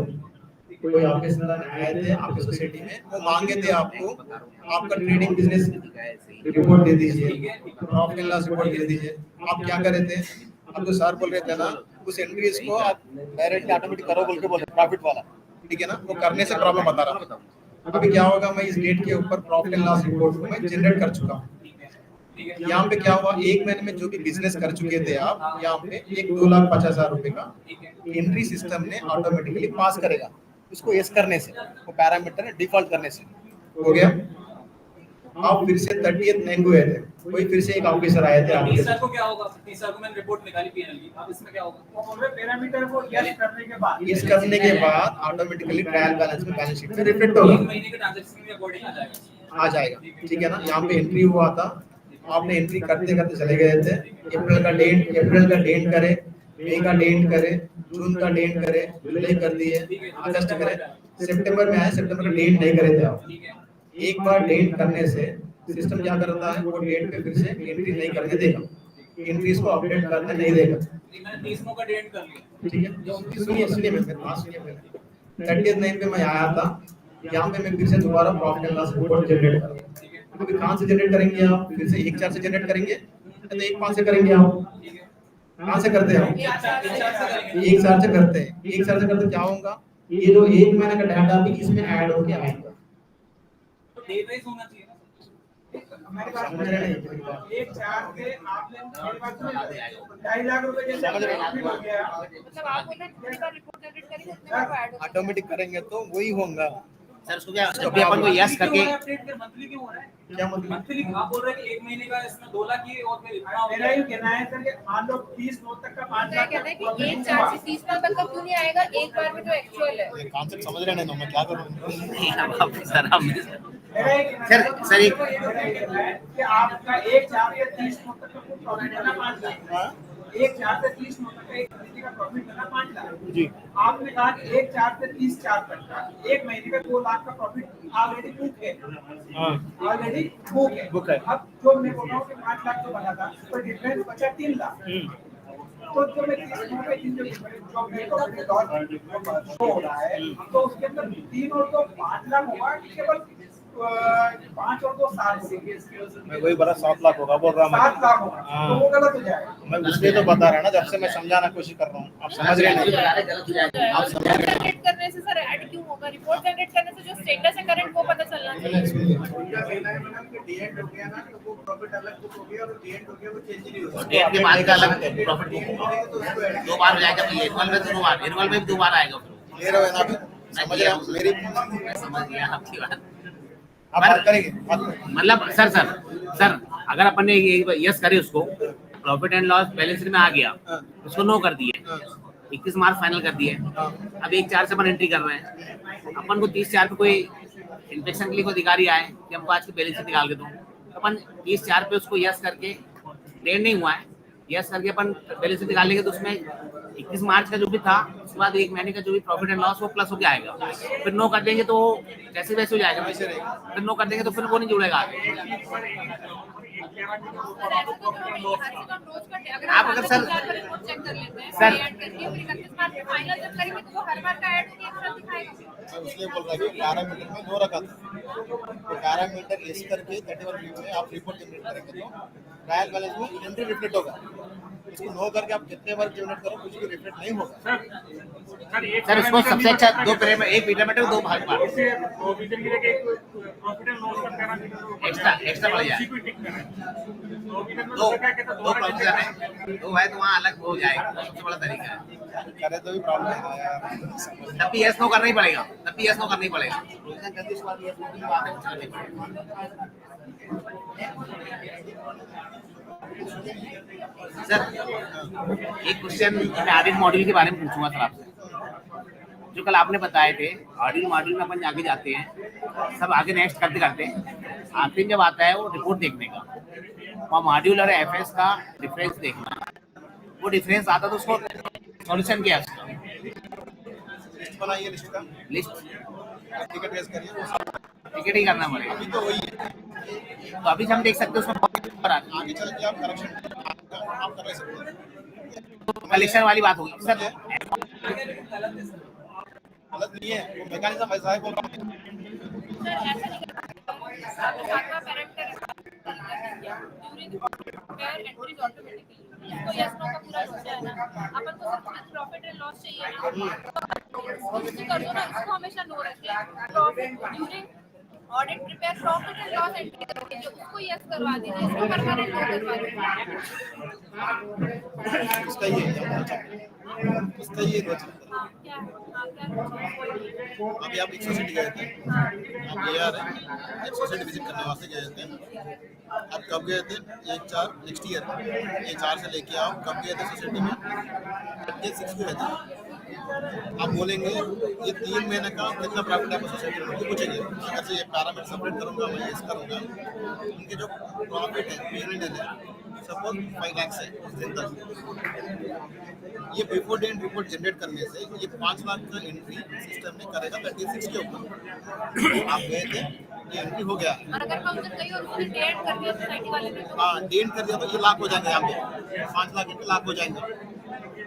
कोई ऑफिसर आए थे आपके सोसाइटी में, वो मांगे थे आपको आपका ट्रेडिंग बिजनेस रिपोर्ट दे दीजिए, प्रॉफिट एंड लॉस रिपोर्ट दे दीजिए। आप क्या कर रहे थे? आपको सर बोल रहे थे ना उस एंट्रीज को आप डायरेक्टली ऑटोमेटिक करो बोल के बोल रहे प्रॉफिट वाला, ठीक है ना। वो करने से प्रॉब्लम बता रहा हूं। अभी क्या होगा, मैं इस डेट के ऊपर प्रॉफिट एंड लॉस रिपोर्ट को मैं जनरेट कर चुका हूं। यहाँ पे क्या हुआ, 1 महीने में जो भी बिजनेस कर चुके थे आप, यहाँ पे 2,50,000 रुपए का एंट्री सिस्टम ने ऑटोमेटिकली पास करेगा उसको यस करने से, वो पैरामीटर डिफॉल्ट करने से हो गया। आप फिर से 30th 9 को गए थे, कोई फिर से एक ऑफिसर आए थे आपके, तीसरा को क्या होगा? तीसरा को मैंने रिपोर्ट निकाली पीएनएल की, अब इसमें क्या होगा? वो पैरामीटर को यस करने के बाद ऑटोमेटिकली ट्रायल बैलेंस में बैलेंस शीट में रिफ्लेक्ट होगा, 1 महीने के ट्रांजैक्शन के अकॉर्डिंग आ जाएगा, ठीक है ना। यहाँ पे एंट्री हुआ था, आपने एंट्री करते करते चले गए थे, अप्रैल का डेट करे, मई का डेट करे, जून का डेट करे, जुलाई कर दिए, अगस्त करे, सितंबर में आए, सितंबर का डेट नहीं करे थे आप। एक बार डेट करने से सिस्टम क्या करता है, वो डेट पे फिर से एंट्री नहीं करने देगा, एंट्रीज को अपडेट करने नहीं देगा। मैंने 30 का डेट कर लिया, ठीक है। सुनिए मेरे पास सुनिए पहले। 30th 9 पे मैं आया था, यहाँ पे मैं फिर से दोबारा profit and loss report generate कर रहा हूँ। अभी कहाँ से जनरेट करेंगे आप? फिर से 1-4 से जनरेट करेंगे तो 1-5 से करेंगे आप? कहाँ से करते हैं आप? 1-4 से करते हैं। 1-4 से करते क्या होगा, ये जो 1 महीने का डाटा भी इसमें ऐड होके आएगा। तो डेट वाइज होना चाहिए ना। समझ रहे हैं? 1/4 से आपने मेरे पास 2.5 लाख रुपए जैसे प्रॉफिट हो गया, मतलब आप बोल रहे हैं रिपोर्ट जनरेट करेंगे उसमें आपको ऐड होगा। ऑटोमेटिक करेंगे तो वही होगा, सर उसको क्या अभी अपन को यस करके मंथली क्यों हो रहा है? क्या मतलब मंथली आप बोल रहे हैं कि 1 महीने का इसमें 2 लाख ये और फिर इतना हो मेरा गया। ये कहना है सर कि मान लो 30 नौ तक का 5 मैं लाख कहते हैं कि 1/4 से 30 तक का क्यों नहीं आएगा एक बार में जो एक्चुअल है। ये कॉन्सेप्ट समझ रहे हैं ना, मैं क्या करूं? सर हम मेरा ये कहना सर, है सर, एक- मेरा ये कहना है कि आपका 1/4 से 30 नौ तक का प्रॉफिट है ना 5 लाख। 1/4 से 30 नौ तक का एक महीने का प्रॉफिट है ना 5 लाख। जी आपने कहा कि 1/4 से 30/4 तक का एक महीने का 2 लाख का प्रॉफिट ऑलरेडी बुक है। ऑलरेडी बुक है। अब जो मैं बोल रहा हूँ कि 5 लाख जो बना था तो डिफरेंस बचा 3 लाख। तो जो मैं 30 नौ पे जो मैं प्रॉफिट लॉस हो रहा है तो उसके अंदर 3 और 2 5 लाख होगा कि केवल 5 और 2 7 मैं वही बड़ा 7 लाख होगा बोल रहा हूँ 7 लाख होगा हाँ। तो वो गलत हो जाएगा। मैं इसलिए तो बता रहा ना, जब से मैं समझाना कोशिश कर रहा हूँ, आप समझ रहे हैं? गलत हो जाएगा। आप समझ रहे हैं? जनरेट करने से सर ऐड क्यों होगा? रिपोर्ट जनरेट करने से जो स्टेटस है करंट वो पता चलना चाहिए। उनका कहना है मैडम कि डीएंड हो गया ना तो वो प्रॉफिट अलग बुक हो गया और डीएंड हो गया वो चेंज नहीं होगा। डेट के बाद का अलग प्रॉफिट बुक 2 बार हो जाएगा। एनुअल में तो 2 बार, एनुअल में भी 2 बार आएगा। ले रहे हो ना अभी? समझ रहे हो मेरी? मैं समझ गया आपकी बात। आप बात करेंगे, बात करेंगे। मतलब सर अगर अपन ने यस करे उसको profit and loss balance sheet में आ गया, उसको नो कर दिए, 21 मार्च फाइनल कर दिए, अब 1/4 से अपन एंट्री कर रहे हैं। अपन को 30/4 पे कोई इंस्पेक्शन के लिए कोई अधिकारी आए कि हमको आज की बैलेंस शीट निकाल के दो, तो अपन 30/4 पे उसको यस करके, ट्रेड नहीं हुआ है, यस करके अपन बैलेंस शीट निकाल लेंगे तो उसमें 21 मार्च का जो भी था उसके बाद 1 महीने का जो भी प्रॉफिट एंड लॉस वो प्लस हो के आएगा। फिर नो कर देंगे तो जैसे वैसे हो जाएगा, फिर नो कर देंगे तो फिर वो नहीं जुड़ेगा आप अगर सर- रिपोर्ट चेक कर लेते हैं सर- ऐड करके फिर 31 मार्च में फाइनल जब करेंगे तो वो हर बार का ऐड होके एक साथ दिखाएगा। इसलिए बोल रहा है कि 11 मीटर में नो रखा था, तो 11 मीटर इस करके 31 व्यू में आप रिपोर्ट जनरेट करेंगे तो ट्रायल बैलेंस में एंट्री रिफ्लेक्ट होगा। इसको नो करके आप कितने बार जनरेट करो कुछ भी रिफ्लेक्ट नहीं होगा। सर उसको सबसे अच्छा 2 पैरामीटर, 1 पैरामीटर 2 भाग बार इससे प्रोविजन की जगह एक प्रॉफिट एंड लॉस का करना चाहिए। एक्स्ट्रा बढ़ जाए। उसी को टिक करना है। प्रोविजन में दो क्या कहता है, दो दोबारा प्रोविजन है, 2 है तो वहाँ अलग हो जाएगा, वो सबसे बड़ा तरीका है। करे तो भी प्रॉब्लम है यार। तब भी यस नो करना ही पड़ेगा, तब भी यस नो करना ही पड़ेगा। प्रोविजन करते उसके बाद यस नो की बात है, कुछ करना ही पड़ेगा। सर एक क्वेश्चन मैं ऑडिट मॉड्यूल के बारे में पूछूंगा सर आपसे। जो कल आपने बताए थे ऑडिट मॉड्यूल में अपन आगे जाते हैं, सब आगे नेक्स्ट करते करते आखिरी जब आता है वो रिपोर्ट देखने का, वहाँ मॉड्यूल और एफएस का डिफरेंस देखना, वो डिफरेंस आता तो उसको सॉल्यूशन क्या है उसका? लिस्ट बनाइए, लिस्ट का लिस्ट टिकट रेज करिए, वो सब टिकट ही करना पड़ेगा। अभी तो वही है। तो अभी से हम देख सकते हैं उसमें बहुत ऊपर आता है। आगे चल के आप करेक्शन आप कर सकते हैं। कलेक्शन वाली बात होगी सर। गलत नहीं है, वो मैकेनिज्म ऐसा है, बोल रहा हूँ। सर ऐसा नहीं करना। सातवां parameter during prepare entries automatically इसको यस नो का पूरा सोचा है ना, अपन को सिर्फ प्रॉफिट एंड लॉस चाहिए ना, उसको कर दो ना, इसको हमेशा नो रखें। Profit during audit prepare profit and loss entry करके जो उसको यस करवा दीजिए, इसको परमानेंट नो करवा दीजिए। इसका ये इसका ये क्या अभी आप एक सोसाइटी गए थे, आप ये आ रहे हैं, एक सोसाइटी विजिट करने वास्ते गए थे। आप कब गए थे? 1/4 नेक्स्ट ईयर, 1/4 से लेके आप कब गए थे सोसाइटी में? 36 को गए थे। आप बोलेंगे ये 3 महीने का कितना प्रॉफिट है सोसाइटी में, तो पूछेंगे अगर से ये पैरामीटर सेपरेट करूंगा, मैं ये करूंगा, उनके जो प्रॉफिट है पीरियड है सपोज 5 लाख है उस दिन तक, ये बिफोर डेट रिपोर्ट जनरेट करने से ये 5 लाख का एंट्री सिस्टम में करेगा 36 के ऊपर। आप गए थे, ये एंट्री हो गया, और अगर मैं उस दिन गई और उसने डेट कर दिया सोसाइटी वाले ने तो हाँ डेट कर दिया तो ये लाख हो जाएंगे, यहाँ पे 5 लाख एंट्री लाख हो जाएंगे।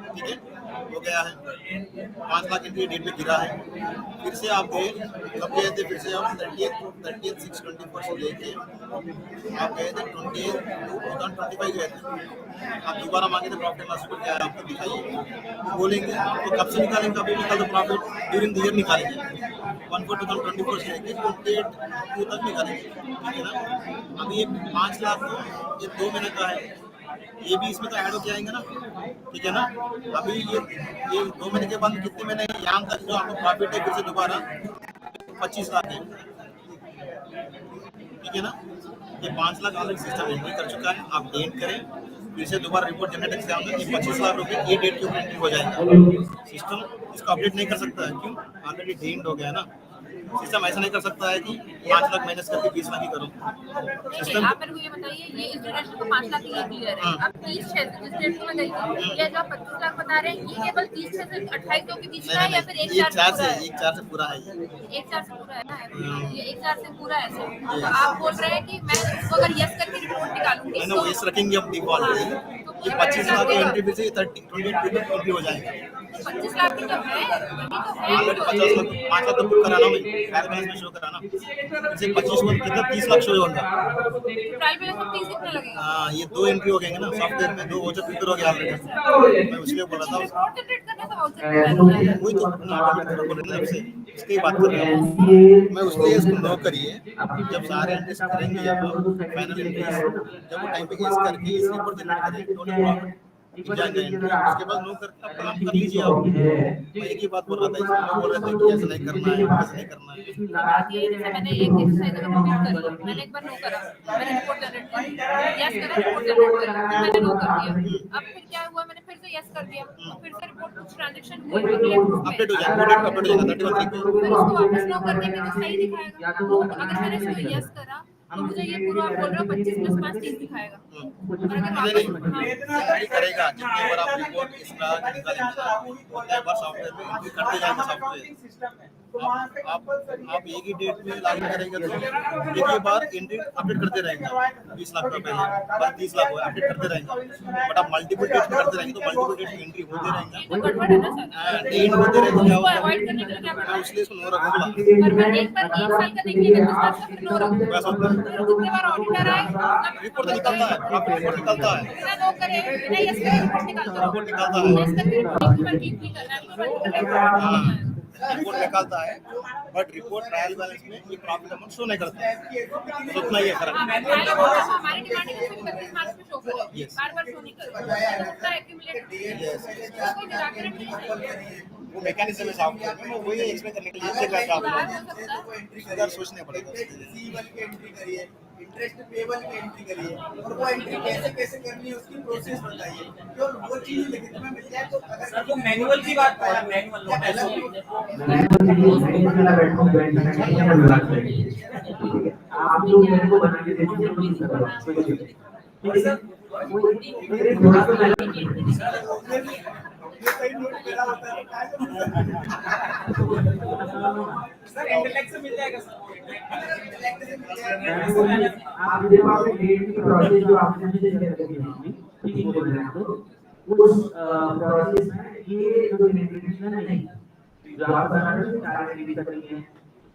ठीक है, हो गया है 5 लाख एंट्री डेट में गिरा है। फिर से आप गए, कब गए थे? फिर से आप 30/6/24 से लेके आप गए थे 2025 गए थे। आप दोबारा मांगे थे प्रॉफिट एंड लॉस रिपोर्ट, क्या है आपको दिखाइए, वो बोलेंगे तो कब से निकालेंगे? अभी निकाल दो प्रॉफिट ड्यूरिंग द ईयर निकालेंगे, 1/4/2024 से लेके 28/2 तक निकालेंगे। ठीक है ना? अभी ये 5 लाख को ये 2 महीने का है, ये भी इसमें तो ऐड होके आएंगे ना। ठीक है ना? अभी ये 2 महीने के बाद कितने महीने यहाँ तक जो आपको प्रॉफिट है, फिर से दोबारा 25 लाख है, ठीक है ना। ये 5 लाख ऑलरेडी सिस्टम एंट्री कर चुका है, आप डेट करें, फिर से दोबारा रिपोर्ट जनरेट करके आओगे, ये 25 लाख रुपए ये डेट के ऊपर एंट्री हो जाएगा। सिस्टम इसको अपडेट नहीं कर सकता है, क्यों? ऑलरेडी डेट हो गया ना। सिस्टम ऐसा नहीं कर सकता है कि 5 लाख माइनस करके 20 लाख ही करो। सिस्टम आप मेरे को ये बताइए, ये इस ड्यूरेशन को 5 लाख ये क्लियर है। अब 30/6 जिस डेट को मैं गई थी, ये जो आप 25 लाख बता रहे हैं, ये केवल 30/6 से 28 के बीच का है या फिर 1/4 से पूरा है? 1/4 से पूरा है। 1/4 से पूरा है ना, ये 1/4 से पूरा है सर। तो आप बोल रहे हैं कि मैं इसको अगर यस करके रिपोर्ट निकालूंगी मैंने वैसे रखेंगे हम डिफॉल्ट, ये 25 लाख की एंट्री फिर से 28 एंट्री हो जाएगा। 25 लाख की तो है, ऑलरेडी 50 लाख 5 लाख तो बुक कराना भाई, ट्रायल बैलेंस में शो कराना, फिर से 25 में कितना 30 लाख शो होगा। ट्रायल बैलेंस में 30 कितना लगेगा? हाँ, ये 2 एंट्री हो गए ना सॉफ्टवेयर में, 2 वाउचर प्रिपेयर हो गया ऑलरेडी। मैं उसके बोल रहा था, रिपोर्ट जनरेट करने से वाउचर वही तो बोल रहे थे आपसे, इसके बात कर रहा हूँ मैं। उसके इसको नो करिए, जब सारे एंट्रीज करेंगे आप फाइनल एंट्रीज, जब वो टाइम पे केस करके इस रिपोर्ट जनरेट करेंगे टोटल प्रॉफिट जाएगा एंट्री, उसके बाद नो करके आप काम कर लीजिए। आप मैं एक ही बात बोल रहा था, इसमें लोग बोल रहे थे कि ऐसा नहीं करना है, ऐसा नहीं करना है। बात ये है, जैसे मैंने एक एक्सरसाइज अगर कंप्लीट करी, मैंने एक बार नो करा, मैंने रिपोर्ट जनरेट करी, यस करा, रिपोर्ट जनरेट करी, मैंने नो कर दिया। अब फिर क्या हुआ, मैंने फिर से यस कर दिया, तो फिर से रिपोर्ट कुछ ट्रांजैक्शन हुई, अपडेट हो जाएगा, अपडेट हो जाएगा 31 पे। फिर उसको वापस नो कर देंगे तो सही दिखाएगा। तो अगर मैंने इसको यस करा तो मुझे ये पूरा आप बोल रहे हो 25 + 5 30 दिखाएगा। और अगर नहीं करेगा, जितनी बार आप रिपोर्ट इसका निकालेंगे उतने बार सॉफ्टवेयर में एंट्री करते जाएंगे सॉफ्टवेयर। आप एक ही डेट में लागू करेंगे तो एक ही बार एंट्री अपडेट करते रहेंगे। 20 लाख का पहले बस 30 लाख अपडेट करते रहेंगे, बट आप मल्टीपल डेट में करते रहेंगे तो मल्टीपल डेट में एंट्री होते रहेंगे, डेट होते रहेंगे। क्या होगा, मैं इसलिए इसको नो रखूंगा। पर मैं एक बार 1 साल का देखिए, 10 साल का फिर नो रखूंगा। जितने बार ऑडिटर आए रिपोर्ट निकलता है, आप रिपोर्ट निकलता है, बिना नो करे, बिना यस करे रिपोर्ट निकालता है। रिपोर्ट निकलता है, यस करके रिपोर्ट पर क्लिक नहीं करना है, रिपोर्ट निकालता है, बट रिपोर्ट ट्रायल बैलेंस में ये प्रॉफिट अमाउंट शो नहीं करता है। तो उतना ही है फर्क। हमारी डिमांड है कि 31 मार्च में शो करे, बार-बार शो नहीं करे, तो उतना एक्यूमुलेट वो मैकेनिज्म है सॉफ्टवेयर में, मैं वही एक्सप्लेन करने के लिए चेक करता हूं। इधर सोचने पड़ेगा, रिसीवेबल की एंट्री करिए, इंटरेस्ट पेबल की एंट्री करिए, और वो एंट्री कैसे कैसे करनी है उसकी प्रोसेस बताइए। जो वो चीज लिखित में मिल जाए तो अगर वो मैनुअल की बात कर रहा है, मैनुअल आप जो मेरे को बना के देंगे वो नहीं करवा। थोड़ा सा सर इंटेलेक्ट से मिल जाएगा सर। आप जब आपने डेट की प्रोसेस जो आपने मुझे शेयर की थी, ठीक बोल रहे हैं, तो उस प्रोसेस में ये जो इम्प्लीमेंटेशन नहीं, जो आप बना रहे हो टारगेट भी कर रही है,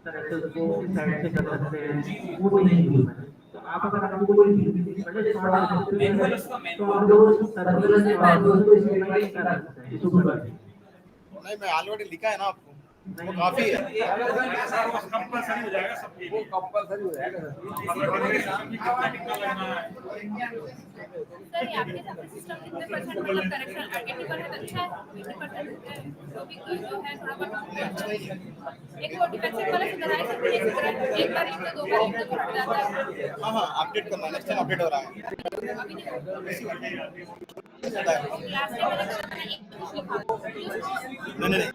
तरह से उसको साइड से कर सकते हैं, वो नहीं हुआ। तो आप अगर आपको कोई बड़े थोड़ा मैनुअल उसका तो आप जो सर्कुलर से बात हो तो इसमें नहीं कर सकते हैं, इसको नहीं, मैं ऑलरेडी लिखा है ना आपको, वो काफी है। कंपलसरी हो जाएगा सबके, वो कंपलसरी हो जाएगा सर। ये आपके साथ सिस्टम कितने परसेंट मतलब करेक्शन 80% अच्छा है, 80% है, तो भी जो है थोड़ा बहुत एक वो डिफेक्टिव वाला सुधरा है, सब नहीं सुधरा है, एक बार एक दो बार एक तो फट जाता है। हां, अपडेट करना, नेक्स्ट टाइम अपडेट हो रहा है। अभी नहीं लास्ट टाइम मैंने करा था ना, एक कुछ लिखा नहीं,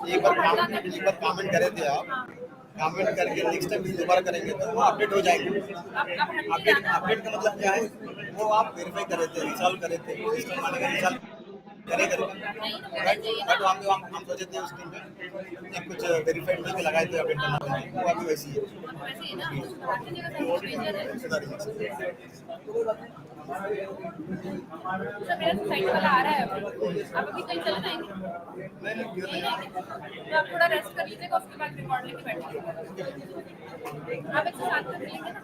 एक बार कमेंट करे थे आप, कमेंट करके नेक्स्ट टाइम दोबारा करेंगे तो वो अपडेट हो जाएंगे। अपडेट का मतलब क्या है, वो आप वेरीफाई करे थे, रिसॉल्व करे थे, सिस्टम वाले का रिसॉल्व करे बट हम सोचे थे उस टाइम पे कुछ वेरीफाइड करके लगाए थे अपडेट करना, वो अभी वैसी है। सब मेरा साइट वाला आ रहा है, आप अभी कहीं चले जाएंगे? तो आप थोड़ा रेस्ट कर लीजिएगा, उसके बाद रिकॉर्ड लेके बैठिएगा। आप एक साथ कर लेंगे ना?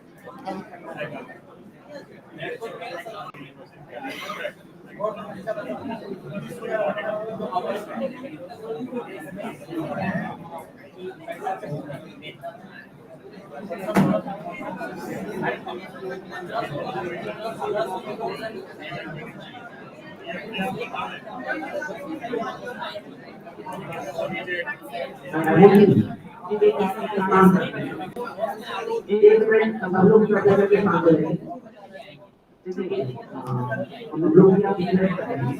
एक मिनट हम लोग चर्चा करके काम करेंगे। हम लोग क्या करेंगे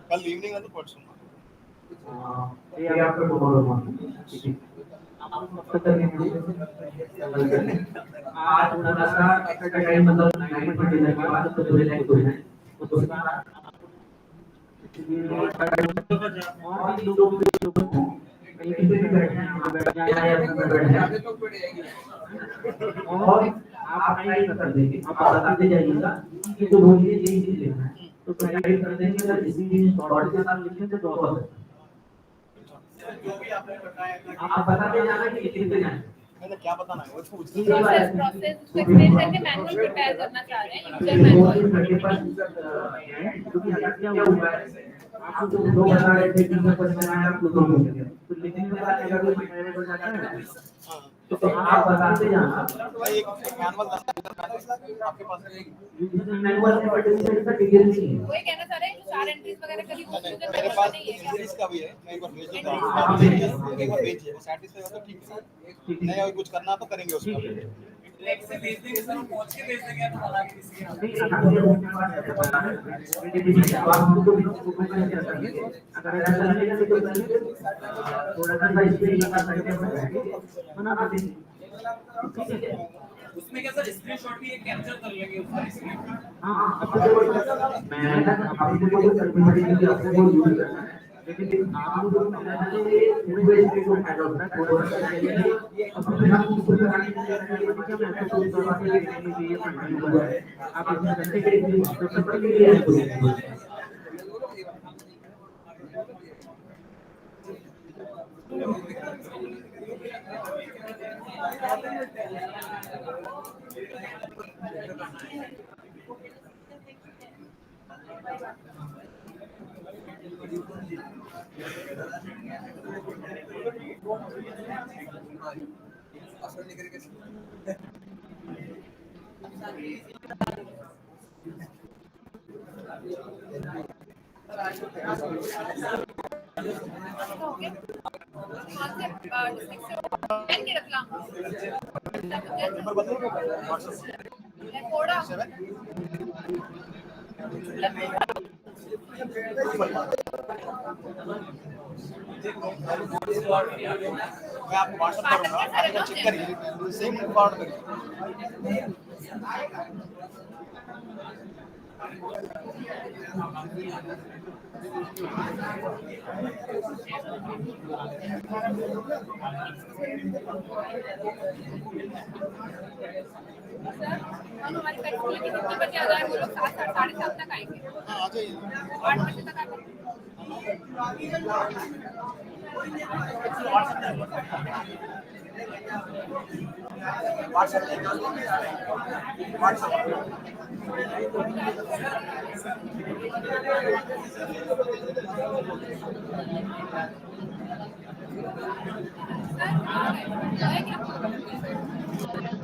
कल इवनिंग है तो परसों ये आपका आज थोड़ा सा टाइम मतलब 9 डिनर के बाद तो थोड़े लाइक हो जाए उसके बाद और भी लोग कहीं किसी भी बैठ जाए और आप टाइप कर देंगे, आप बताते जाइएगा कि जो बोलिए यही चीज लेना है तो टाइप कर देंगे। अगर इसी शॉर्ट के साथ लिखें तो ड्रॉप हो जो भी आपने बताया आप बताते जाना कि लिखते जाना। मैंने क्या बताना है वो तो पूछ प्रोसेस उसको एक्सप्लेन करके मैनुअल प्रिपेयर करना चाह रहे हैं यूजर मैनुअल। क्योंकि क्या हुआ है आप तो दो बता रहे थे कि कुछ बनाया आप लोगों को तो लिखने के बाद अगर कोई मैनेज हो जाता है तो आप बताते जाना। भाई एक मैनुअल आपके पास मैनुअल में पर्टिकुलर का डिटेल नहीं है। वही कहना चाह रहे हैं जो 4 एंट्रीज वगैरह कभी मुझे मेरे पास नहीं है क्या? इंग्लिश का भी है, मैं एक बार भेज देता हूं। आप एक बार भेजिए, वो सैटिस्फाई हो तो ठीक है, नहीं और कुछ करना तो करेंगे उसका। ट्रैक से भेज देंगे सर, पहुंच के भेज देंगे तो बना के किसी अगर ऐसा लगेगा तो थोड़ा सा स्पेस लगा सकते हैं बना देंगे। उसमें क्या सर स्क्रीनशॉट भी कैप्चर कर लेंगे उसका स्क्रीन। हां मैं अभी तो कोई कंपनी के आपको वो यूज करना है लेकिन आप लोग पूरे स्क्रीन को फायदा होता है थोड़ा सा चाहिए अब हम कुछ कराने के लिए क्या मैं तो कोई बात नहीं देखने के लिए पढ़ने हुआ है आप अपने घंटे के लिए तो सबके लिए है। मैं आपको व्हाट्सएप करूंगा, आप एक बार चेक करिए, सेम फॉरवर्ड करिए। हम हमारी फैक्ट्री की कितने बजे आ जाए वो लोग 7 साढ़े 7 तक आएंगे। हां आ जाइए 8 बजे तक आएंगे। सर